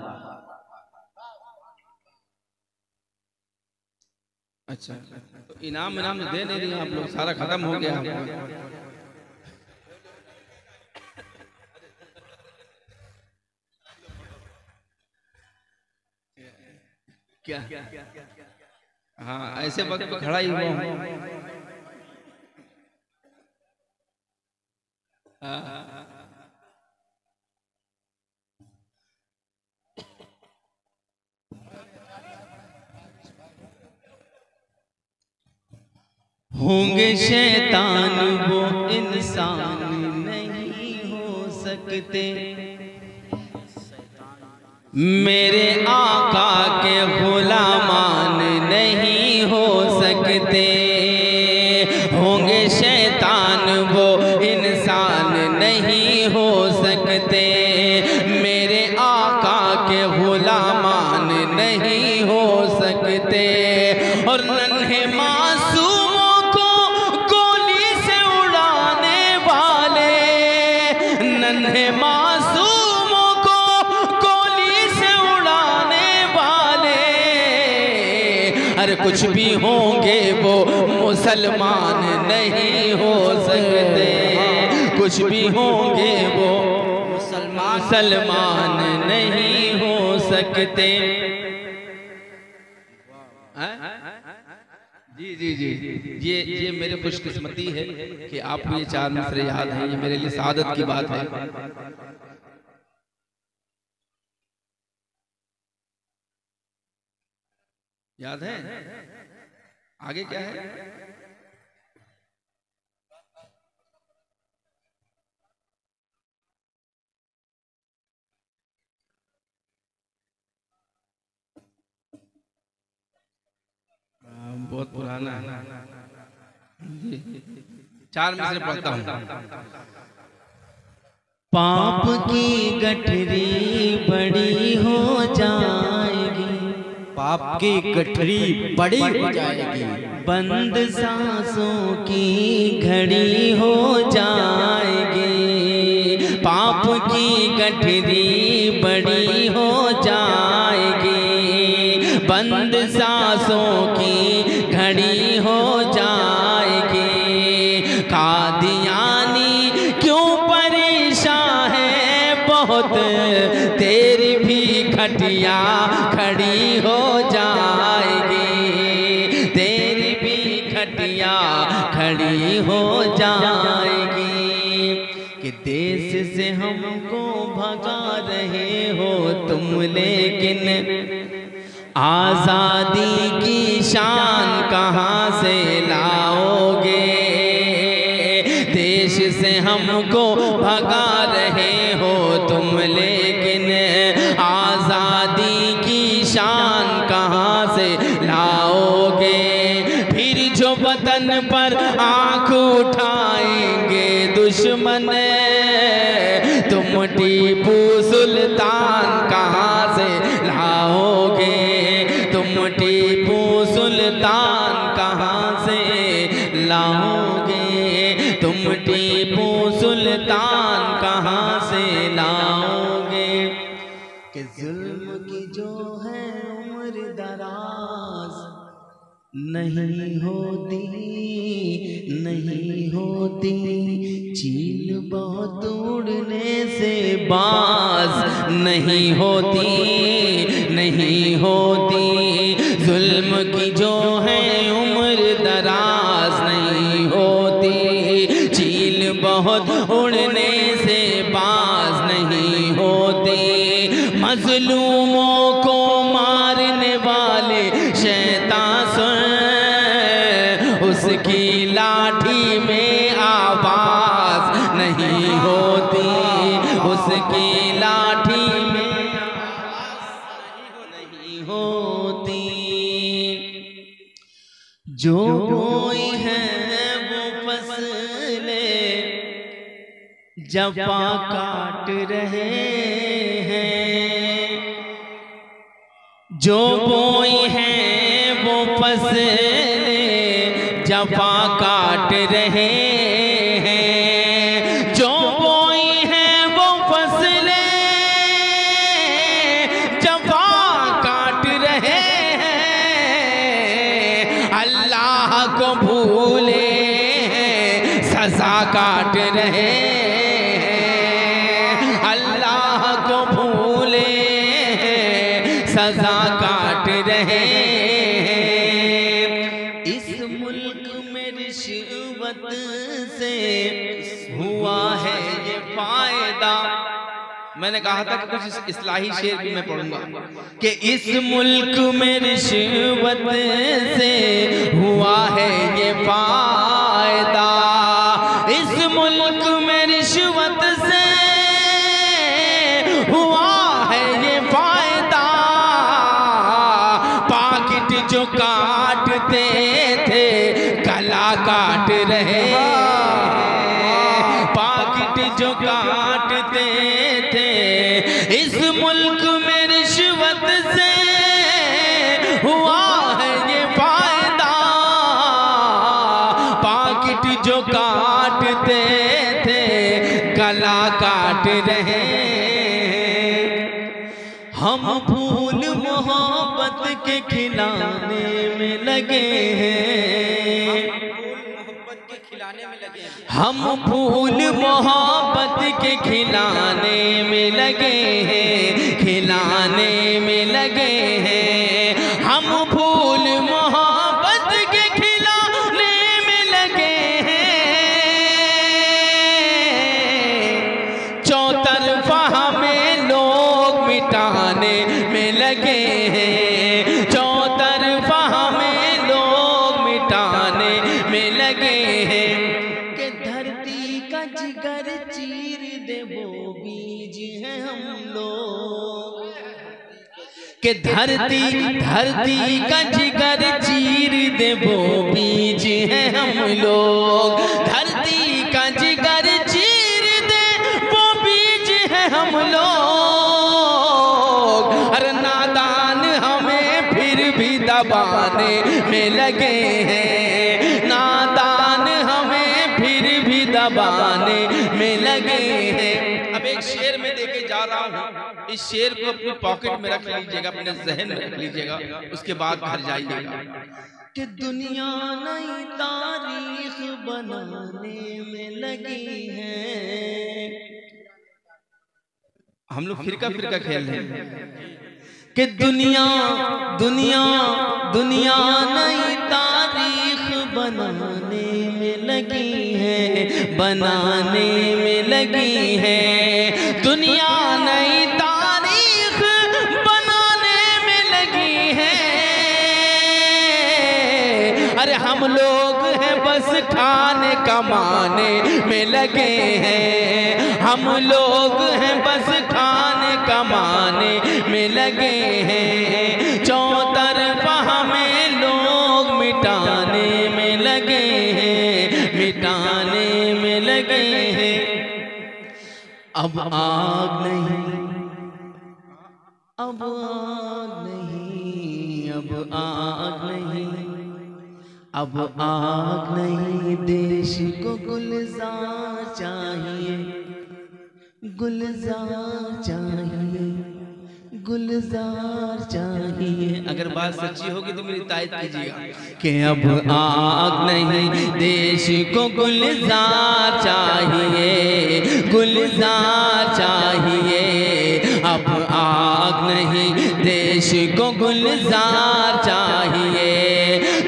अच्छा, तो इनाम तो दे नहीं रही आप लोग, सारा खत्म हो गया। क्या? हाँ, ऐसे वक्त पे खड़ा ही हुआ हूँ। होंगे शैतान वो इंसान नहीं हो सकते, मेरे आका के गुलामान नहीं हो सकते। होंगे शैतान वो इंसान नहीं हो सकते, मेरे आका के गुलामान नहीं हो सकते। और नन्हे मासूमों को गोली से उड़ाने वाले, नन्हे मासूमों को गोली से उड़ाने वाले, अरे कुछ भी होंगे वो मुसलमान नहीं हो सकते, कुछ भी होंगे वो मुसलमान नहीं हो सकते। जी जी जी, ये मेरे खुशकिस्मती है कि आपको ये 4 मिसरे याद हैं, ये मेरे लिए सादत की बात है। याद है? आगे क्या है? बहुत पुराना है। 4 मिसरे पढ़ता हूँ। पाप की गठरी बड़ी हो जाएगी, पाप की गठरी बड़ी हो जाएगी, बंद सांसों की घड़ी हो जाएगी। पाप की गठरी बड़ी हो जाएगी, बंद सांसों की घड़ी हो जाएगी। कादियानी क्यों परेशान है बहुत, तेरी भी खटिया खड़ी हो जाएगी, तेरी भी खटिया खड़ी हो जाएगी। कि देश से हमको भगा रहे हो तुम, लेकिन आज़ादी की शान कहाँ से लाओगे। देश से हमको भगा रहे हो तुम, लेकिन आज़ादी की शान कहाँ से लाओगे। फिर जो वतन पर आँख उठाएंगे दुश्मन, तुम टीपू सुल्तान कहाँ से लाओगे। तुम टीपू सुल्तान कहाँ से लाओगे, तुम टीपू सुल्तान कहाँ से लाओगे। कि जुल्म की जो है उम्र दराज नहीं होती, नहीं होती, चील बहुत उड़ने से बाज नहीं होती, नहीं होती। जुल्म की जो है उम्र दराज नहीं होती, चील बहुत उड़ने से बाज नहीं होती। मजलूमों को मारने वाले शैतान सुन, उसकी लाठी में आवाज नहीं होती, उसकी लाठी में नहीं होती। जो बोई है वो फसलें जफा काट रहे हैं, जो बोई है वो फसलें जफा काट रहे हैं, जो बोई है वो फसलें जफा काट रहे हैं। काट रहे हैं, अल्लाह को भूले सजा काट रहे हैं। इस मुल्क में रिश्वत से हुआ है ये फायदा। मैंने कहा था कि कुछ इस्लाही शेर भी मैं पढ़ूंगा कि इस मुल्क में रिश्वत से हुआ है ये फायदा, इस मुल्क में रिश्वत से हुआ है ये फायदा। पाकिट जो काटते थे गला काट रहे, पाकिट जो काटते थे इस मुल्क में रिश्वत से हुआ है ये फायदा। पाकिट जो काटते थे गला काट रहे। हम फूल मोहब्बत के खिलाने में लगे हैं, हम फूल मोहब्बत के खिलाने में लगे हैं, खिलाने में लगे हैं। हम फूल मोहब्बत के खिलाने में लगे हैं। चौतरफा हमें लोग मिटाने में लगे हैं, चौतरफा हमें लोग मिटाने में लगे हैं। जिगर चीर दे वो बीज है हम लोग, के धरती का जिगर चीर दे वो बीज है हम लोग, धरती का जिगर चीर दे वो बीज है हम लोग। अरे नादान हमें फिर भी दबाने में लगे हैं, नादान हमें फिर भी दबाने में लगे हैं। अब एक शेर में देके जा रहा हूँ, इस शेर को अपनी पॉकेट में रख लीजिएगा, अपने जहन में रख लीजिएगा, उसके बाद घर जाइएगा। कि दुनिया नई तारीख बनाने में लगी है। हम लोग फिरका फिरका खेल रहे हैं कि दुनिया दुनिया दुनिया नई तारीख बनाने में लगी है, बनाने में लगी है। दुनिया नई तारीख बनाने में लगी है। अरे हम लोग हैं बस खाने कमाने में लगे हैं, हम लोग हैं बस खाने कमाने में लगे हैं। चौतरफा हमें लोग मिटाने में लगे हैं, मिटाने में लगे हैं। अब आग नहीं, अब आग नहीं, अब आग नहीं, अब आग नहीं। देश को गुलजार चाहिए, गुलजार चाहिए, गुलजार चाहिए। अगर बात सच्ची होगी तो मेरी तायद कीजिएगा कि अब आग नहीं, देश को गुलजार चाहिए, गुलजार चाहिए। अब आग नहीं, देश को गुलजार चाहिए।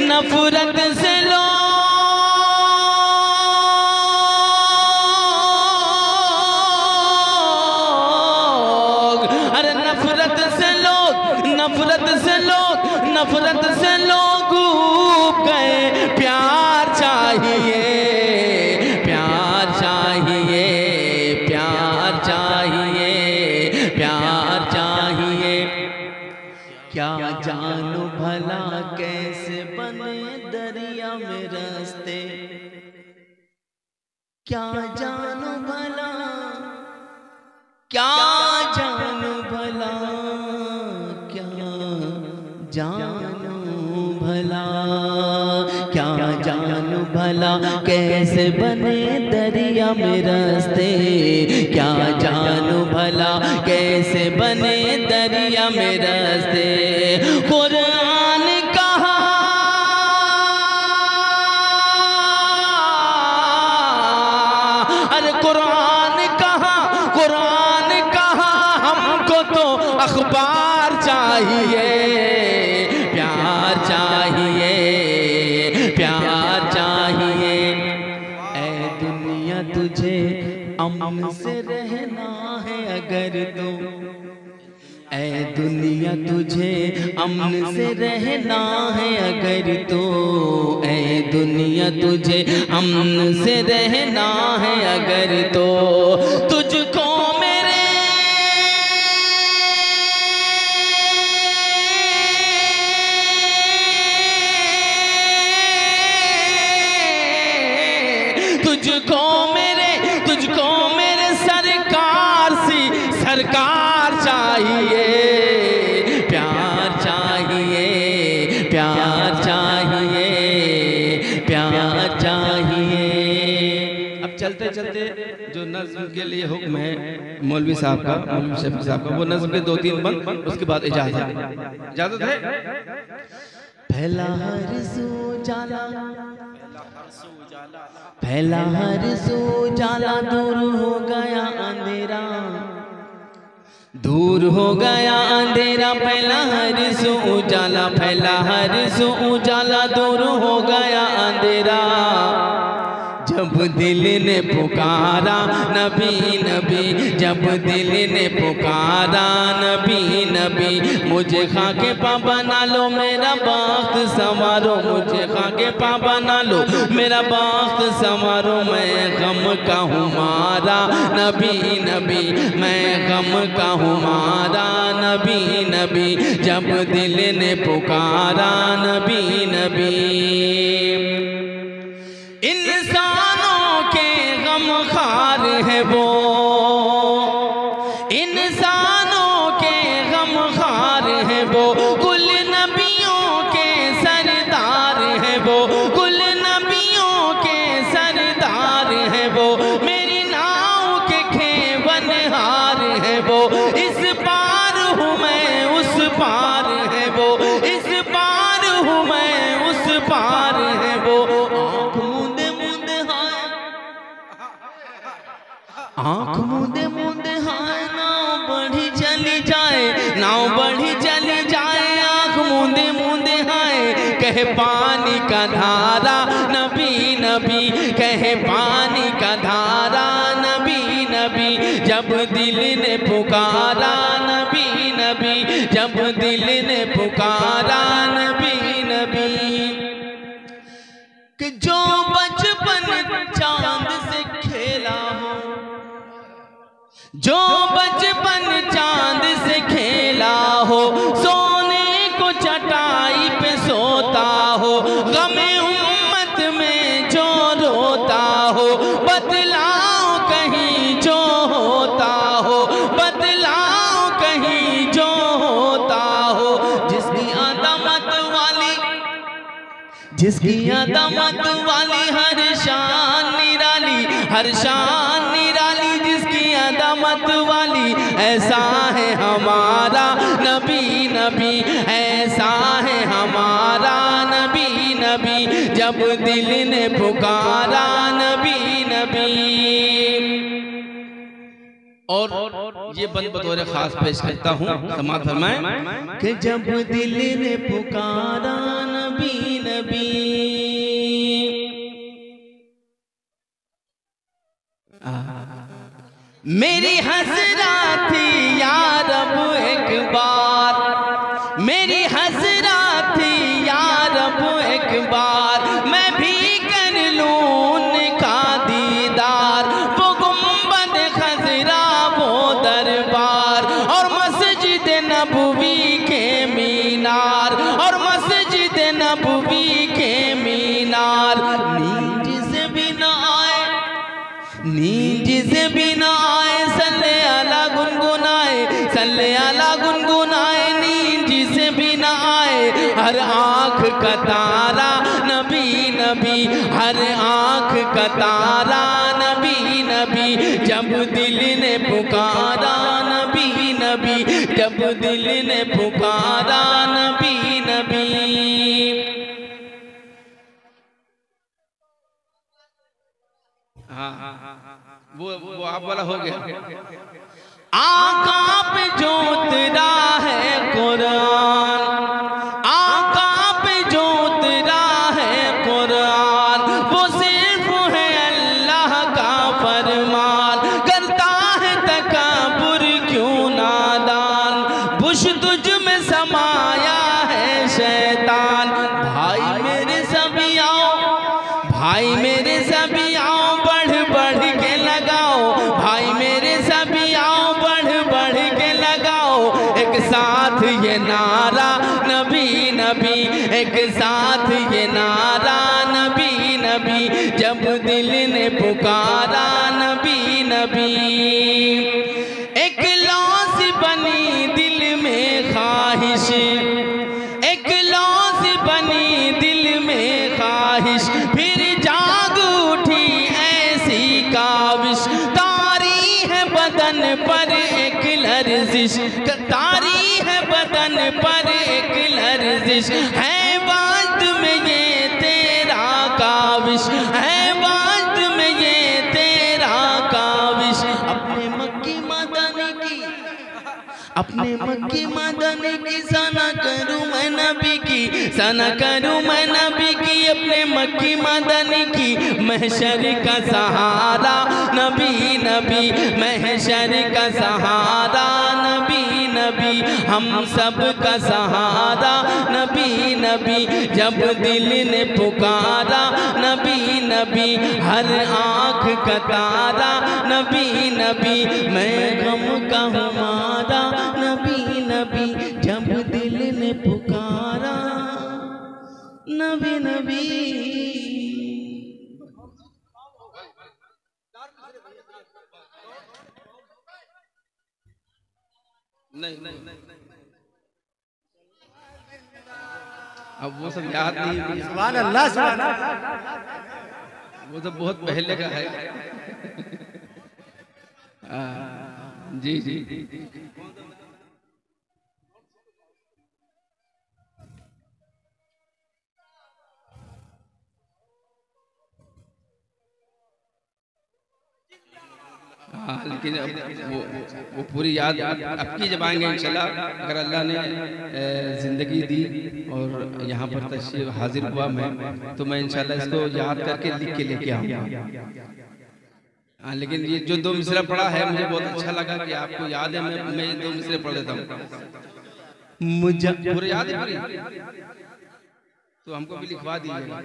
नफरत से लोग, अरे नफरत से लोग, नफरत से लोग, नफरत से लोग उब गए। प्यार चाहिए, प्यार चाहिए, प्यार चाहिए, प्यार चाहिए। क्या जानो भला कैसे बने दरिया में रास्ते, क्या जानो भला, क्या जानो भला, क्या जानो भला, क्या जानो भला कैसे बने दरिया में रास्ते, क्या जानो भला कैसे बने दरिया में रास्ते। कुरान कहा तुझे अमन से रहना है अगर तो, ऐ दुनिया तुझे अमन से रहना है अगर तो, ऐ दुनिया तुझे अमन से रहना है अगर तो, तुझको मेरे तुझको मेरे सरकार सी सरकार चाहिए, प्यार चाहिए, प्यार चाहिए, प्यार चाहिए। अब चलते चलते जो नज़्म के लिए हुक्म है मौलवी साहब का, मौलवी शफी साहब का, वो नज़्म के 2-3 बंद, उसके बाद इजाजत है। पहला हर जाला, पहला हर जाला, दूर हो गया अंधेरा, दूर हो गया अंधेरा, पहला हर उजाला, पहला हर उजाला, दूर हो गया अंधेरा। जब दिल ने पुकारा नबी नबी, जब दिल ने पुकारा नबी नबी, मुझे खाके पा बना लो मेरा बाख्त संवारो, मुझे खाके पा बना लो मेरा बाख्त संवारो, मैं गम का हूँ मारा नबी नबी, मैं गम का हूँ मारा नबी नबी, जब दिल ने पुकारा नबी नबी। इंसानों के गम खार है वो, इंसानों के गम खार है वो, कुल नबियों के सरदार है वो, कुल नबियों के सरदार है वो, मेरी नाव के खेवनहार है वो, इस पार हूँ मैं उस पार है वो, इस पार हूँ मैं उस पार है वो। आँख मूंदे मूंदे हाय, नाव बढ़ी चली जाए, नाव बढ़ी चली जाए, आँख मूंदे मूंदे हाय, कहे पानी का धारा नबी नबी, कहे पानी का धारा नबी नबी, जब दिल ने पुकारा नबी नबी, जब दिल ने पुकारा नबी नबी। कि जो बचपन चांद से खेला हो, जो बचपन चांद से खेला हो, सोने को चटाई पे सोता हो, गमे उम्मत में जो रोता हो, बदलाओ कहीं जो होता हो, बदलाओ कहीं जो होता हो, जिसकी अदमत वाली, जिसकी अदमत वाली हर शान निराली, हर शान निराली, जिसकी अदमत वाली, ऐसा है हमारा नबी नबी, ऐसा है हमारा नबी नबी, जब दिल ने पुकारा नबी नबी। और ये बंद बतौर खास पेश करता हूँ, समाअत फरमाएं कि जब दिल ने पुकारा नबी नबी, मेरी हसरत थी या रब एक बार, मेरी हसरत थी या रब एक बार, मैं भी कर लूं उनका दीदार, वो गुंबद खजरा वो दरबार, और मस्जिद नबवी के मीनार, और मस्जिद नबवी के मीनार। नींद से भी न आए, नींद से भी न आए, सल्ले अला गुनगुनाए, सल्ले अला गुनगुनाए, नींद से भी न आए, हर आँख का तारा नबी नबी, हर आँख का तारा नबी नबी, जब दिल ने पुकारा नबी नबी, जब दिल ने पुकारा नबी नबी। वो आप वाला हो गया। आका पे जो उतरा है कुरान, आका पे जो उतरा है कुरान, वो सिर्फ है अल्लाह का भाई मेरे सभी आओ बढ़ बढ़ के लगाओ, भाई मेरे सभी आओ बढ़ बढ़ के लगाओ, एक साथ ये नारा नबी नबी, एक साथ ये नारा नबी नबी, जब दिल ने पुकारा नबी नबी। एक लौस बनी दिल में ख्वाहिश, एक लौस बनी दिल में ख्वाहिश, फिर जाग उठी ऐसी काविश, तारी है बदन पर एक लर्जिश, तारी है बदन पर एक लर्जिश, है बात में ये तेरा काविश, है बात में ये तेरा काविश। अपने मक्की मदनी की, अपने मक्की मदनी की सना करूं मैं नबी की, सना करूं मैं नबी की, अपने मक्की मदनी की। महशर का सहारा नबी नबी, महशर का सहारा नबी नबी, हम सब का सहारा नबी नबी, जब दिल ने पुकारा नबी नबी, हर आँख का तारा नबी नबी, मैं गम का हमारा नबी नबी, जब दिल ने पुकारा नबी नबी। नहीं अब वो सब याद नहीं, सुभान अल्लाह सुभान वो तो बहुत पहले का है। जी जी लेकिन वो पूरी याद अब की जब आएंगे इंशाल्लाह, अगर अल्लाह ने ज़िंदगी दी और यहाँ पर तशरीफ हाजिर हुआ मैं, तो मैं इंशाल्लाह इसको याद करके लिख के लेके आऊँगा। हाँ, लेकिन ये जो दो मिसरा पढ़ा है मुझे बहुत अच्छा लगा कि आपको याद है, मैं ये दो मिसरे पढ़ देता हूँ। मुझे पूरे याद है पूरी, तो हमको भी लिखवा दीजिएगा।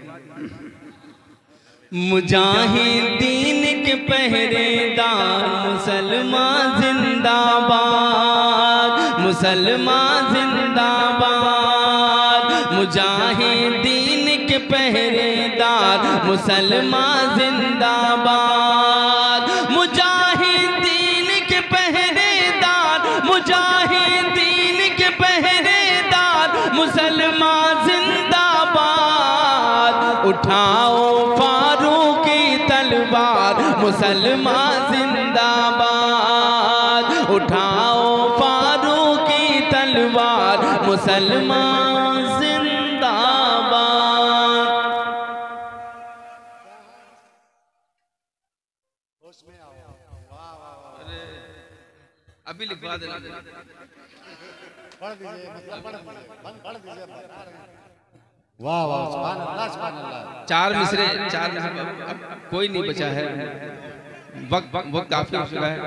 मुजाहिदीन के पहरेदार मुसलमान जिंदाबाद, मुसलमान जिंदाबाद, मुजाहिदीन के पहरेदार मुसलमान जिंदाबाद, मुजाहिदीन के पहरेदार, मुजाहिदीन के पहरेदार मुसलमान जिंदाबाद, उठाओ मुसलमान जिंदाबाद, उठाओ फारूकी तलवार मुसलमान जिंदाबाद। अभी लिखवा देना, पढ़ दीजिए, मतलब पढ़ दीजिए। वाह वाह सुभान अल्लाह सुभान अल्लाह। चार मिसरे अब कोई नहीं बचा है, वक्त काफी हो चुका है,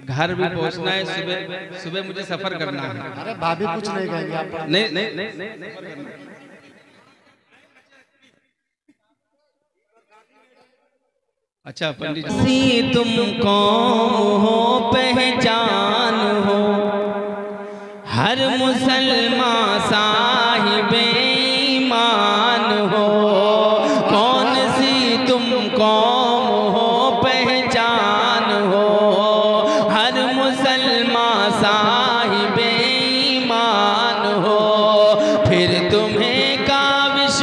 घर भी पहुंचना है, सुबह मुझे सफर करना है। अरे भाभी कुछ नहीं कहेंगे आप, नहीं। अच्छा पंडित जी, तुम कौम हो पहचान हो, हर मुसलमान साहिबे ईमान हो, कौन सी तुम कौम हो पहचान हो, हर मुसलमान साहिबे ईमान हो, फिर तुम्हें काविश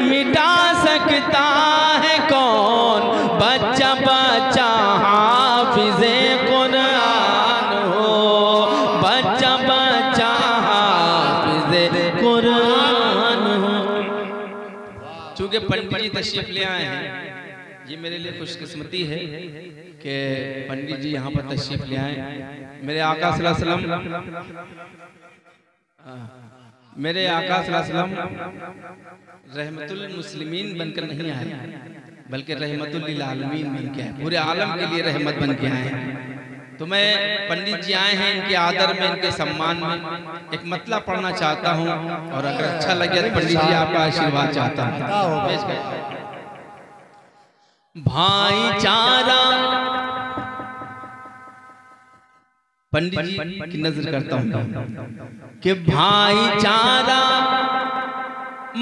मिटा सकता है कौन, बच्चा बच्चा हाफिज़े कुरान हो, बच्चा बच्चा हाफिज़े कुरान हो। चूँकि पंडित जी तशरीफ ले आए हैं, ये मेरे लिए खुशकिस्मती है कि पंडित जी यहाँ पर तशरीफ ले आए। मेरे आका सल्लल्लाहु अलैहि वसल्लम, मेरे आका सल्लल्लाहु अलैहि वसल्लम रहमतुल मुस्लिमीन बनकर नहीं आए, बल्कि रहमतुल लिल आलमीन बन के आए, पूरे आलम के लिए रहमत बन के आए। तो मैं पंडित जी आए हैं, इनके आदर में, इनके सम्मान में एक मतला पढ़ना चाहता हूँ, और अगर अच्छा लगे तो पंडित जी आपका आशीर्वाद चाहता हूँ। भाईचारा पंडित जी की नजर करता हूँ कि भाईचारा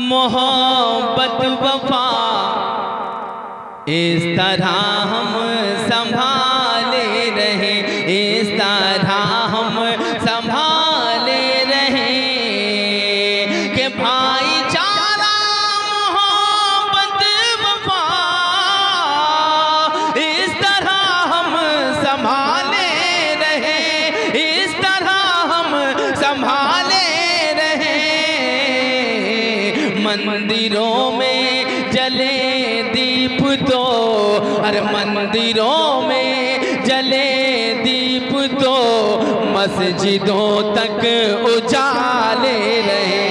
मोहब्बत वफा इस तरह हम संभाले रहे, इस तरह हम संभाले रहे कि भाईचारा मोहब्बत वफा इस तरह हम संभाले रहे, इस तरह हम संभाले रहे। मंदिरों में जले दीप तो, अरे मंदिरों में जले दीप तो मस्जिदों तक उजाले रहे,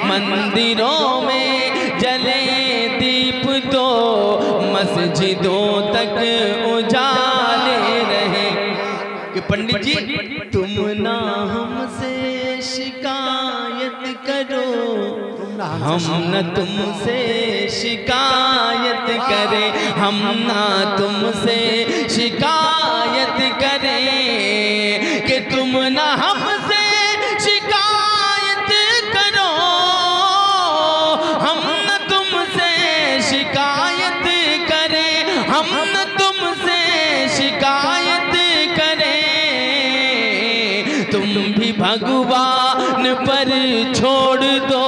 मंदिरों में जले दीप तो मस्जिदों तक उजाले रहे। कि पंडित जी तुम ना हमसे शिकायत करो, हम न तुमसे शिकायत करें, हम ना तुमसे शिकायत करें कि तुम ना हमसे शिकायत करो, हम न तुमसे शिकायत करें, हम न तुमसे शिकायत करें। तुम भी भगवान पर छोड़ दो,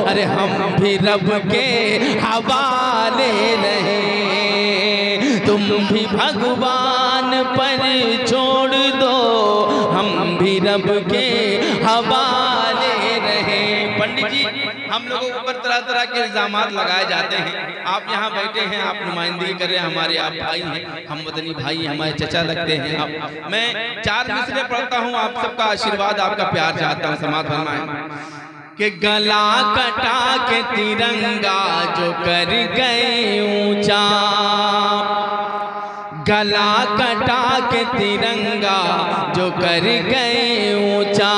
अरे हम भी रब के हवाले रहे। तुम भी भगवान पर छोड़ दो, हम भी रब के हवाले रहे। पंडित जी हम लोगों के ऊपर तरह तरह के इल्जाम लगाए जाते हैं, आप यहाँ बैठे हैं, आप नुमाइंदगी कर रहे हैं, हमारे आप भाई हैं, हम वतनी भाई, हमारे चचा लगते हैं आप। मैं 4 मिसरे पढ़ता हूँ, आप सबका आशीर्वाद, आपका प्यार चाहता हूँ, समाज फरमाएं कि गला कटा के तिरंगा जो कर गए ऊंचा, गला कटा के तिरंगा जो कर गए ऊंचा,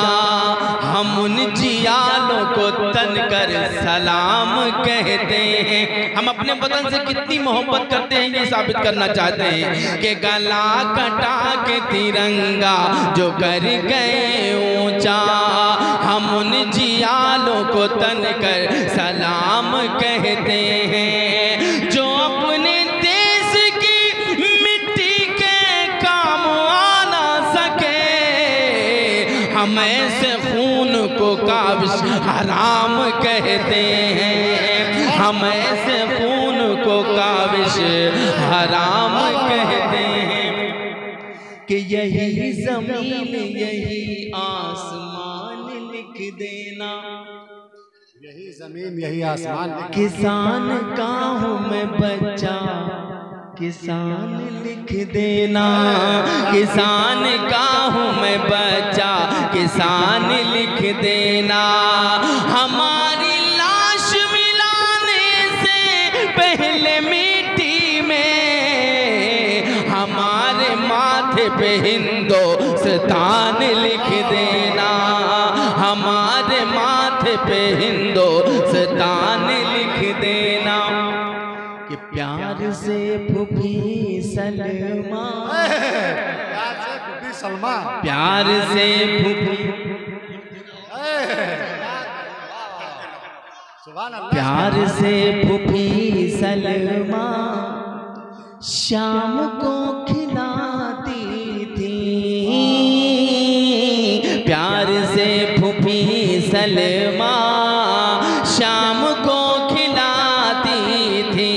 हम उन जियालों को तन कर सलाम कहते हैं। हम अपने वतन से कितनी मोहब्बत करते हैं ये साबित करना चाहते हैं कि गला कटा के तिरंगा जो कर गए ऊंचा, हम उन जियालों को तन कर सलाम कहते हैं। जो अपने देश की मिट्टी के काम आना सके, हम ऐसे खून को काबिश हराम कहते हैं, हम ऐसे खून को काबिश हराम कहते हैं। कि यही जमीन यही आसमान लिख देना, यही जमीन यही आसमान, किसान का हूँ मैं बच्चा, किसान लिख देना, किसान का हूँ मैं बच्चा, किसान लिख देना। हमारी लाश मिलाने से पहले मिट्टी में हमारे माथे पे हिंदुस्तान लिख देना, हमारे माथे पे हिंदुस्तान लिख देना। कि प्यार से फूफी सलमा, प्यार से फूफी, प्यार से फूफी सलमा शाम को खिलाती थी, प्यार से फूफी सलमा शाम को खिलाती थी,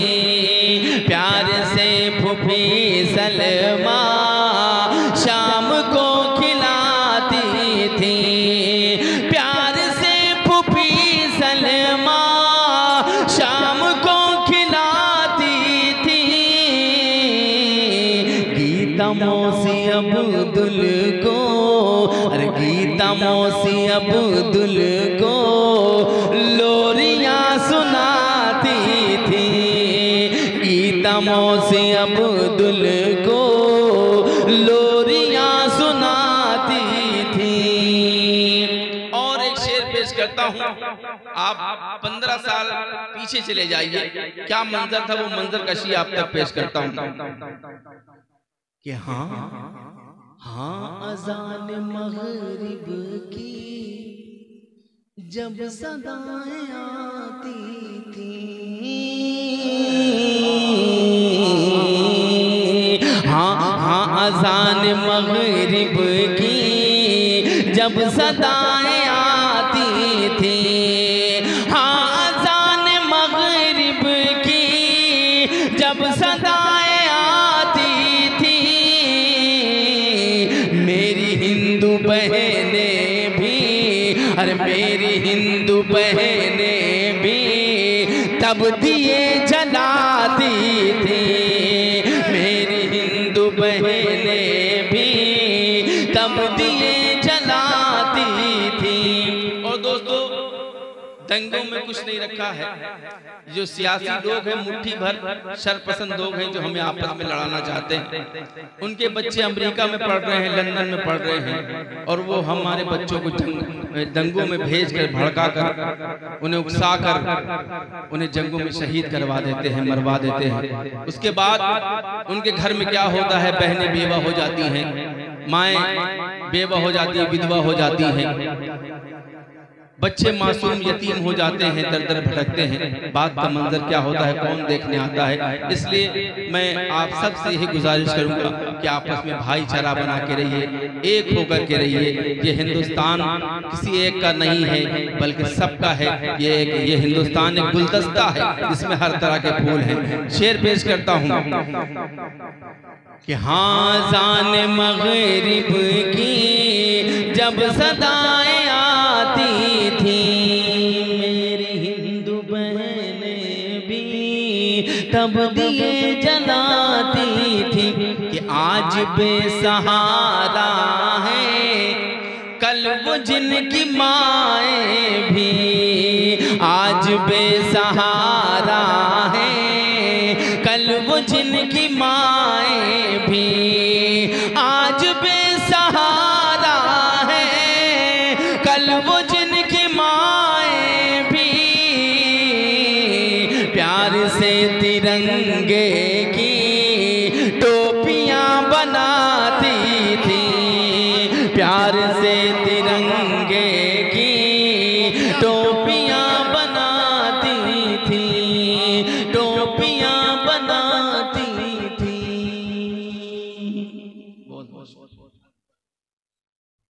प्यार से फूफी सलमा शाम को खिलाती थी, प्यार से फूफी सलमा शाम को खिलाती थी। गीता मौसी अब्दुल को, अरे गीता मौसी अब्दुल को लोरियां सुनाती थी, गीता मौसी अब्दुल को लो करता हूँ, आप 15 साल पीछे चले जाइए, क्या मंजर था वो मंजर कशी आप तक पेश करता हूँ कि हाँ अज़ान मग़रिब की जब सदाएं आती थी, हाँ अज़ान मग़रिब की जब सदाएं आती थी, हाँ अज़ान मग़रिब की जब सदाएं आती थी, मेरी हिंदू बहनें भी, अरे मेरी हिंदू बहनें भी तब दिए जलाती थी, मेरी हिंदू बहनें भी तब दिए जलाती थी। और दोस्तों, दंगों में कुछ नहीं रखा है, जो सियासी लोग हैं मुट्ठी भर शरपसंद लोग हैं जो हमें आपस में लड़ाना चाहते हैं, उनके बच्चे अमेरिका में पढ़ रहे हैं, लंदन में पढ़ रहे हैं, और वो हमारे बच्चों को दंगों में भेज कर भड़का कर उन्हें उकसा कर उन्हें जंगों में शहीद करवा देते हैं, मरवा देते हैं। उसके बाद उनके घर में क्या होता है, बहनें बेवा हो जाती हैं, माएँ बेवा हो जाती है, विधवा हो जाती हैं, बच्चे मासूम यतीम हो जाते हैं, दर दर भटकते हैं। बात का मंजर क्या होता है, कौन देखने आता है। इसलिए मैं आप सब से यही गुजारिश करूंगा कि आपस में भाईचारा बना के रहिए, एक होकर के रहिए। ये हिंदुस्तान किसी एक का नहीं है बल्कि सबका है। ये हिंदुस्तान एक गुलदस्ता है जिसमें हर तरह के फूल हैं। शेर पेश करता हूँ कि हाँ ज़ान मग़रिब की जब सदाएं आती थी, मेरी हिंदू बहनें भी तब दिए जलाती थी कि आज बेसहारा है कल वो जिनकी माएँ भी, आज बेसहारा है कल वो जिनकी माएँ भी, आज बेसहारा है कल वो जिनकी माएँ भी, प्यार से तिरंगे की टोपियाँ बनाती थी, प्यार से तिरंगे